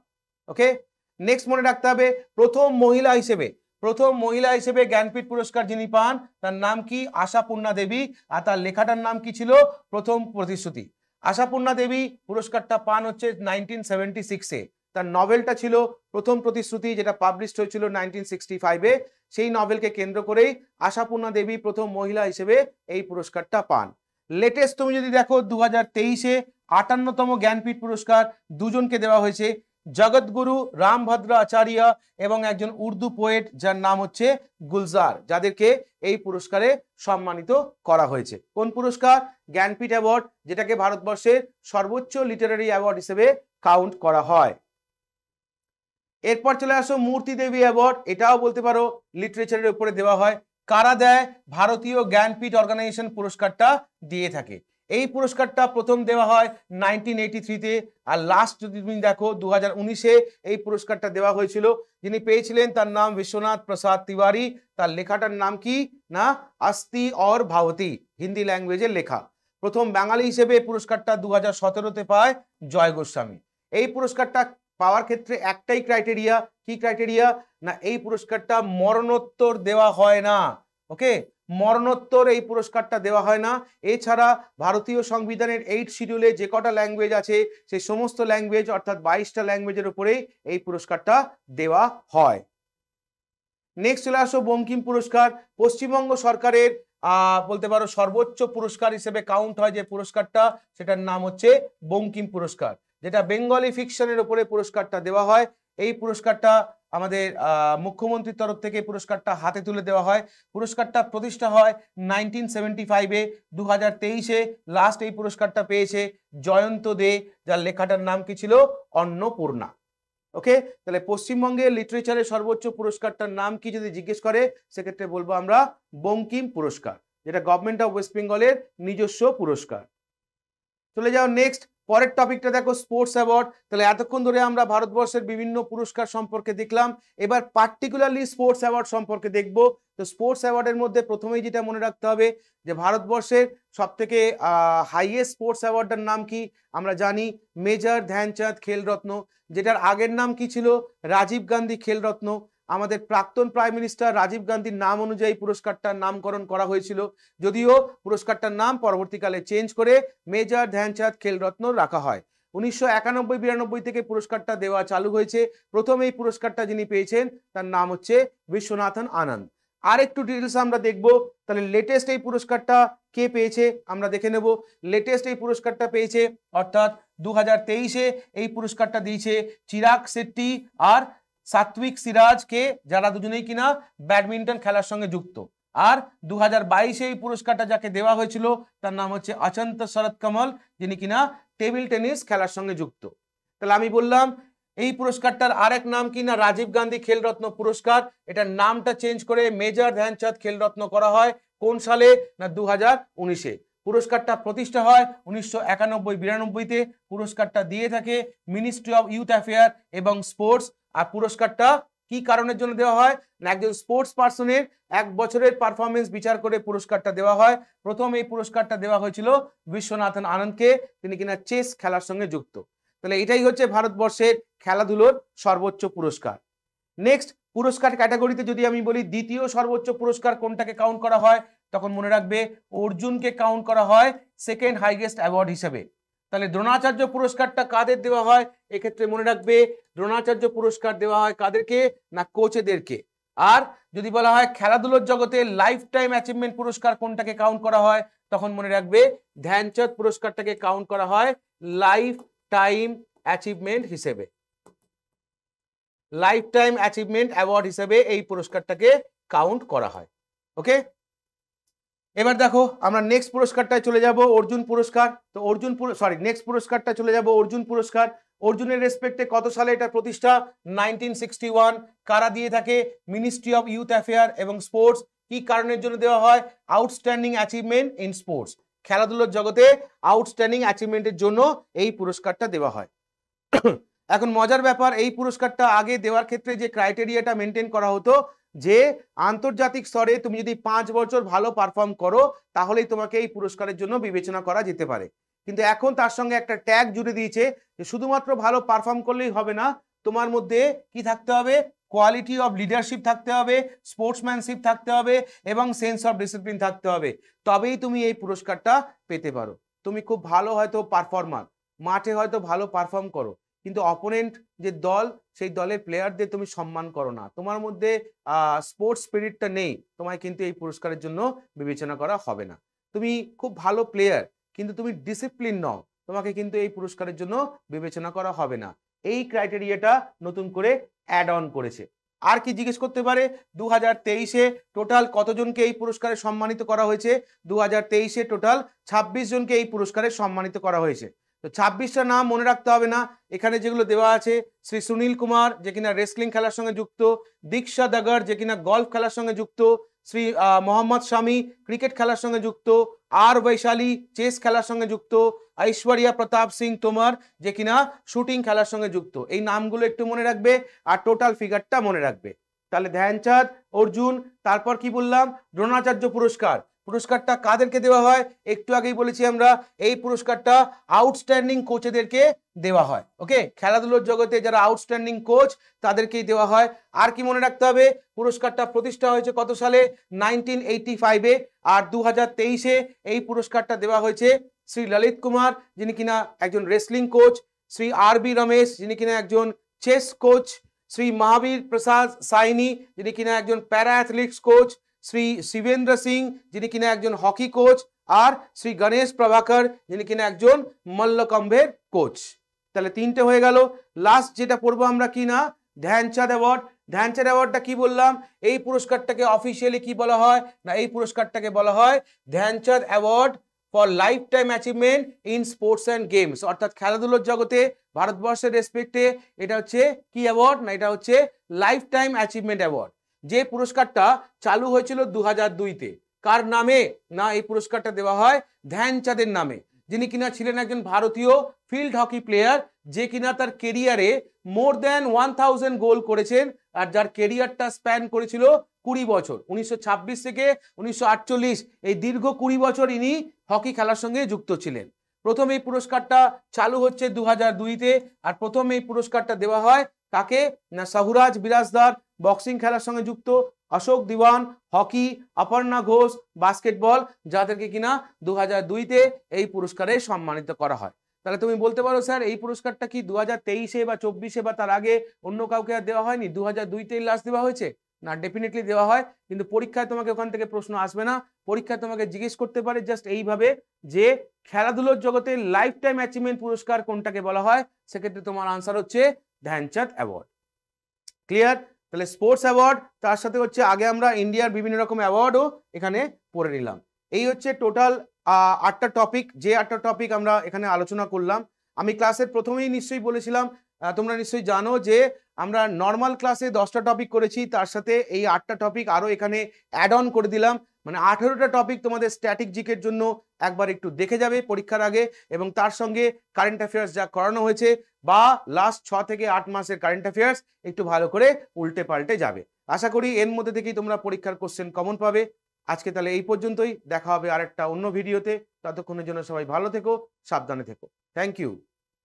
ওকে, নেক্সট মনে রাখতে হবে প্রথম মহিলা হিসেবে জ্ঞানপীঠ পুরস্কার যিনি পান তার নাম কি, আশাপূর্ণা দেবী। আর তার লেখাটার নাম কি ছিল, প্রথম প্রতিশ্রুতি। আশাপূর্ণা দেবী পুরস্কারটা পান হচ্ছে 1976-এ। তার নভেলটা ছিল প্রথম প্রতিশ্রুতি, যেটা পাবলিশড হয়েছিল 1965-এ। সেই নভেলকে কেন্দ্র করেই আশাপূর্ণা দেবী প্রথম মহিলা হিসেবে এই পুরস্কারটা পান। লেটেস্ট তুমি যদি দেখো 2023-এ 58তম জ্ঞানপীঠ পুরস্কার দুজনকে দেওয়া হয়েছে, জগৎগুরু রামভদ্র আচার্য এবং একজন উর্দু পোয়েট যার নাম হচ্ছে গুলজার, যাদেরকে এই পুরস্কারে সম্মানিত করা হয়েছে। কোন পুরস্কার? জ্ঞানপীঠ অ্যাওয়ার্ড, যেটাকে ভারতবর্ষের সর্বোচ্চ লিটারারি অ্যাওয়ার্ড হিসেবে কাউন্ট করা হয়। এরপর চলে আসো মূর্তি দেবী অ্যাওয়ার্ড, এটাও বলতে পারো লিটারেচারের উপরে দেওয়া হয়। কারা দেয়? ভারতীয় জ্ঞানপীঠ অর্গানাইজেশন পুরস্কারটা দিয়ে থাকে। এই পুরস্কারটা প্রথম দেওয়া হয় 1983-তে, আর লাস্ট যদি তুমি দেখো 2019-এ এই পুরস্কারটা দেওয়া হয়েছিল। যিনি পেয়েছিলেন তার নাম বিশ্বনাথ প্রসাদ তিওয়ারি। তার লেখাটার নাম কি না আস্তি और ভাবতি, হিন্দি ল্যাঙ্গুয়েজের লেখা। প্রথম বাঙালি হিসেবে পুরস্কারটা 2017-তে পায় জয় গোস্বামী। এই পুরস্কারটা পাওয়ার ক্ষেত্রে একটাই ক্রাইটেরিয়া, কি ক্রাইটেরিয়া না এই পুরস্কারটা মরণোত্তর দেওয়া হয় না। ওকে, মরণোত্তর এই পুরস্কারটা দেওয়া হয় না। এছাড়া ভারতীয় সংবিধানের 8 শিডিউলে যে কটা ল্যাঙ্গুয়েজ আছে সেই সমস্ত ল্যাঙ্গুয়েজ অর্থাৎ 22টা ল্যাঙ্গুয়েজের উপরেই এই পুরস্কারটা দেওয়া হয়। নেক্সট চলে আসো বঙ্কিম পুরস্কার। পশ্চিমবঙ্গ সরকারের বলতে পারো সর্বোচ্চ পুরস্কার হিসেবে কাউন্ট হয় যে পুরস্কারটা, সেটার নাম হচ্ছে বঙ্কিম পুরস্কার, যেটা বেঙ্গলি ফিকশনের উপরে পুরস্কারটা দেওয়া হয়। এই পুরস্কারটা আমাদের মুখ্যমন্ত্রীর তরফ থেকে পুরস্কারটা হাতে তুলে দেওয়া হয়। পুরস্কারটা প্রতিষ্ঠা হয় 1975-এ। 2023-এ লাস্ট এই পুরস্কারটা পেয়েছে জয়ন্ত দে, যার লেখাটার নাম কি ছিল? অন্নপূর্ণা। ওকে, তাহলে পশ্চিমবঙ্গের লিটারেচারের সর্বোচ্চ পুরস্কারটার নাম কি যদি জিজ্ঞেস করে, সেক্ষেত্রে বলবো আমরা বঙ্কিম পুরস্কার, যেটা গভর্নমেন্ট অফ ওয়েস্ট বেঙ্গলের নিজস্ব পুরস্কার। চলে যাও নেক্সট, পরের টপিকটা দেখো স্পোর্টস অ্যাওয়ার্ড। তাহলে এতক্ষণ ধরে আমরা ভারতবর্ষের বিভিন্ন পুরস্কার সম্পর্কে দেখলাম, এবার পার্টিকুলারলি স্পোর্টস অ্যাওয়ার্ড সম্পর্কে দেখব। তো স্পোর্টস অ্যাওয়ার্ডের মধ্যে প্রথমেই যেটা মনে রাখতে হবে যে ভারতবর্ষের সব থেকে হাইয়েস্ট স্পোর্টস অ্যাওয়ার্ডের নাম কি? আমরা জানি মেজর ধ্যানচাঁদ খেলরত্ন, যেটার আগের নাম কি ছিল? রাজীব গান্ধী খেলরত্ন। আমাদের প্রাক্তন প্রাইম মিনিস্টার রাজীব গান্ধীর নাম অনুযায়ী পুরস্কারটার নামকরণ করা হয়েছিল, যদিও পুরস্কারটার নাম পরবর্তীকালে চেঞ্জ করে মেজর ধ্যানচাঁদ খেলরত্ন রাখা হয়। 1991-92 থেকে পুরস্কারটা দেওয়া চালু হয়েছে। প্রথম এই পুরস্কারটা যিনি পেয়েছেন তার নাম হচ্ছে বিশ্বনাথন আনন্দ। আর একটু ডিটেলস আমরা দেখব। তাহলে লেটেস্ট এই পুরস্কারটা কে পেয়েছে আমরা দেখে নেব। লেটেস্ট এই পুরস্কারটা পেয়েছে অর্থাৎ 2023-এ এই পুরস্কারটা দিয়েছে চিরাগ শেট্টি আর সাত্বিক সিরাজকে, যারা দুজনেই কিনা ব্যাডমিন্টন খেলার সঙ্গে যুক্ত। আর 2022-এ এই পুরস্কারটা যাকে দেওয়া হয়েছিল তার নাম হচ্ছে অচন্ত শরৎ কমল, যিনি কিনা টেবিল টেনিস খেলার সঙ্গে যুক্ত। তাহলে আমি বললাম এই পুরস্কারটার আরেক নাম কিনা রাজীব গান্ধী খেলরত্ন পুরস্কার, এটার নামটা চেঞ্জ করে মেজর ধ্যানচাঁদ খেলরত্ন করা হয়। কোন সালে না 2019-এ। পুরস্কারটা প্রতিষ্ঠা হয় 1991-92-তে। পুরস্কারটা দিয়ে থাকে মিনিস্ট্রি অফ ইউথ অ্যাফেয়ার এবং স্পোর্টস। আর পুরস্কারটা কি কারণের জন্য দেওয়া হয় না একজন স্পোর্টস পার্সনের 1 বছরের পারফরমেন্স বিচার করে পুরস্কারটা দেওয়া হয়। প্রথম এই পুরস্কারটা দেওয়া হয়েছিল বিশ্বনাথন আনন্দকে, তিনি কিনা চেস খেলার সঙ্গে যুক্ত। তাহলে এটাই হচ্ছে ভারতবর্ষের খেলাধুলোর সর্বোচ্চ পুরস্কার। নেক্সট পুরস্কার ক্যাটাগরিতে যদি আমি বলি দ্বিতীয় সর্বোচ্চ পুরস্কার কোনটাকে কাউন্ট করা হয়, তখন মনে রাখবে অর্জুনকে কাউন্ট করা হয় সেকেন্ড হাইয়েস্ট অ্যাওয়ার্ড হিসেবে। তাহলে দ্রোণাচার্য পুরস্কারটা কাদের দেওয়া হয়? এক্ষেত্রে মনে রাখবে দ্রোণাচার্য পুরস্কার দেওয়া হয় কাদেরকে না কোচেদেরকে। আর যদি বলা হয় খেলাধুলোর জগতে লাইফ টাইম অ্যাচিভমেন্ট পুরস্কার কোনটাকে কাউন্ট করা হয়, তখন মনে রাখবে ধ্যানচাঁদ পুরস্কারটাকে কাউন্ট করা হয় লাইফ টাইম অ্যাচিভমেন্ট হিসেবে। লাইফ টাইম অ্যাচিভমেন্ট অ্যাওয়ার্ড হিসেবে এই পুরস্কারটাকে কাউন্ট করা হয়। ওকে, এবার দেখো আমরা নেক্সট পুরস্কারটায় চলে যাব অর্জুন পুরস্কার। তো নেক্সট পুরস্কারটা চলে যাব অর্জুন পুরস্কার। অর্জুনের রেসপেক্টে কত সালে এটা প্রতিষ্ঠা? 1961। কারা দিয়ে থাকে? মিনিস্ট্রি অফ ইউথ অ্যাফেয়ার এবং স্পোর্টস। কি কারণের জন্য দেওয়া হয়? আউটস্ট্যান্ডিং অ্যাচিভমেন্ট ইন স্পোর্টস, খেলাধুলোর জগতে আউটস্ট্যান্ডিং অ্যাচিভমেন্টের জন্য এই পুরস্কারটা দেওয়া হয়। এখন মজার ব্যাপার, এই পুরস্কারটা আগে দেওয়ার ক্ষেত্রে যে ক্রাইটেরিয়াটা মেনটেন করা হতো যে আন্তর্জাতিক স্তরে তুমি যদি 5 বছর ভালো পারফর্ম করো তাহলেই তোমাকে এই পুরস্কারের জন্য বিবেচনা করা যেতে পারে। কিন্তু এখন তার সঙ্গে একটা ট্যাগ জুড়ে দিয়েছে যে শুধুমাত্র ভালো পারফর্ম করলেই হবে না, তোমার মধ্যে কি থাকতে হবে? কোয়ালিটি অফ লিডারশিপ থাকতে হবে, স্পোর্টসম্যানশিপ থাকতে হবে এবং সেন্স অফ ডিসিপ্লিন থাকতে হবে, তবেই তুমি এই পুরস্কারটা পেতে পারো। তো তুমি খুব ভালো হয়তো পারফর্মার, মাঠে হয়তো ভালো পারফর্ম করো, কিন্তু অপোনেন্ট যে দল সেই দলের প্লেয়ারদের তুমি সম্মান করো না, তোমার মধ্যে স্পোর্টস স্পিরিটটা নেই, তোমায় কিন্তু এই পুরস্কারের জন্য বিবেচনা করা হবে না। তুমি খুব ভালো প্লেয়ার কিন্তু তুমি ডিসিপ্লিন নও, তোমাকে কিন্তু এই পুরস্কারের জন্য বিবেচনা করা হবে না। এই ক্রাইটেরিয়াটা নতুন করে অ্যাড অন করেছে। আর কি জিজ্ঞেস করতে পারে, 2023-এ টোটাল কতজনকে এই পুরস্কারে সম্মানিত করা হয়েছে? 2023-এ টোটাল 26 জনকে এই পুরস্কারে সম্মানিত করা হয়েছে। তো 26টা নাম মনে রাখতে হবে না, এখানে যেগুলো দেওয়া আছে, শ্রী সুনীল কুমার যে কিনা রেসলিং খেলার সঙ্গে যুক্ত, দীক্ষা দাগর যে কিনা গল্ফ খেলার সঙ্গে যুক্ত, শ্রী মোহাম্মদ শামি ক্রিকেট খেলার সঙ্গে যুক্ত, আর বৈশালী চেস খেলার সঙ্গে যুক্ত, ঐশ্বরিয়া প্রতাপ সিং তোমার যে কিনা শুটিং খেলার সঙ্গে যুক্ত। এই নামগুলো একটু মনে রাখবে আর টোটাল ফিগারটা মনে রাখবে। তাহলে ধ্যানচাঁদ, অর্জুন, তারপর কি বললাম, দ্রোণাচার্য পুরস্কার। পুরস্কারটা কাদেরকে দেওয়া হয়? একটু আগেই বলেছি আমরা, এই পুরস্কারটা আউটস্ট্যান্ডিং কোচেদেরকে দেওয়া হয়। ওকে, খেলাধুলোর জগতে যারা আউটস্ট্যান্ডিং কোচ তাদেরকেই দেওয়া হয়। আর কি মনে রাখতে হবে, পুরস্কারটা প্রতিষ্ঠা হয়েছে কত সালে? 1985-এ। আর 2023-এ এই পুরস্কারটা দেওয়া হয়েছে শ্রী ললিত কুমার যিনি কিনা একজন রেসলিং কোচ, শ্রী আর.বি. রমেশ যিনি কিনা একজন চেস কোচ, শ্রী মহাবীর প্রসাদ সাইনি যিনি কিনা একজন para athletics coach, Shri Shibendra Singh যিনি কিনা একজন হকি কোচ, আর শ্রী গণেশ প্রভাকর যিনি কিনা একজন মল্লকম্বের কোচ। তাহলে তিনটে হয়ে গেল। লাস্ট যেটা পড়বো আমরা কি না, ধ্যানচাঁদ অ্যাওয়ার্ড। ধ্যানচাঁদ অ্যাওয়ার্ডটা কি বললাম, এই পুরস্কারটাকে অফিসিয়ালি কি বলা হয় না, এই পুরস্কারটাকে বলা হয় Dhyan Chand award for lifetime achievement in sports and games. অর্থাৎ খেলাধুলোর জগতে ভারতবর্ষের রেসপেক্টে এটা হচ্ছে কি অ্যাওয়ার্ড না, এটা হচ্ছে লাইফ টাইম অ্যাচিভমেন্ট অ্যাওয়ার্ড। যে পুরস্কারটা চালু হয়েছিল 2002-তে। কার নামে না, এই পুরস্কারটা দেওয়া হয় ধ্যানচাঁদের নামে, যিনি কিনা ছিলেন একজন ভারতীয় ফিল্ড হকি প্লেয়ার, যে কিনা তার কেরিয়ারে মোর দ্যান 1000 গোল করেছেন, আর যার কেরিয়ারটা স্প্যান করেছিল 20 বছর, 1926 থেকে 1948, এই দীর্ঘ 20 বছর ইনি হকি খেলার সঙ্গে যুক্ত ছিলেন। প্রথম এই পুরস্কারটা চালু হচ্ছে 2002-তে, আর প্রথম এই পুরস্কারটা দেওয়া হয় কাকে না, সাহুরাজ বিরাজদার বক্সিং খেলার সঙ্গে যুক্ত, অশোক দিওয়ান হকি, অপর্ণা ঘোষ বাস্কেটবল, যাদেরকে কিনা 2002-তে এই পুরস্কারে সম্মানিত করা হয়। তাহলে তুমি বলতে পারো স্যার এই পুরস্কারটা কি 2023-এ বা 24-এ বা তার আগে অন্য কাউকে আর দেওয়া হয়নি, 2002-তেই লাস্ট দেওয়া হয়েছে? না, ডেফিনেটলি দেওয়া হয়, কিন্তু পরীক্ষায় তোমাকে ওখান থেকে প্রশ্ন আসবে না। পরীক্ষায় তোমাকে জিজ্ঞেস করতে পারে জাস্ট এইভাবে যে খেলাধুলোর জগতে লাইফ টাইম অ্যাচিভমেন্ট পুরস্কার কোনটাকে বলা হয়, সেক্ষেত্রে তোমার আনসার হচ্ছে ধ্যানচাঁদ অ্যাওয়ার্ড। ক্লিয়ার? তাহলে স্পোর্টস অ্যাওয়ার্ড, তার সাথে হচ্ছে আগে আমরা ইন্ডিয়ার বিভিন্ন রকম অ্যাওয়ার্ডও এখানে পড়ে নিলাম। এই হচ্ছে টোটাল 8টা টপিক, যে 8টা টপিক আমরা এখানে আলোচনা করলাম। আমি ক্লাসের প্রথমেই নিশ্চয়ই বলেছিলাম, তোমরা নিশ্চয়ই জানো যে আমরা নর্মাল ক্লাসে 10টা টপিক করেছি, তার সাথে এই 8টা টপিক আরও এখানে অ্যাড অন করে দিলাম, মানে 18টা টপিক তোমাদের স্ট্যাটিক জিকের জন্য একবার একটু দেখে যাবে পরীক্ষার আগে, এবং তার সঙ্গে কারেন্ট অ্যাফেয়ার্স যা করানো হয়েছে বা লাস্ট 6 থেকে 8 মাসের কারেন্ট অ্যাফেয়ার্স একটু ভালো করে উল্টে পাল্টে যাবে। আশা করি এর মধ্যে থেকেই তোমরা পরীক্ষার কোশ্চেন কমন পাবে। আজকে তাহলে এই পর্যন্তই, দেখা হবে আরেকটা অন্য ভিডিওতে। ততক্ষণের জন্য সবাই ভালো থেকো, সাবধানে থেকো। Thank you.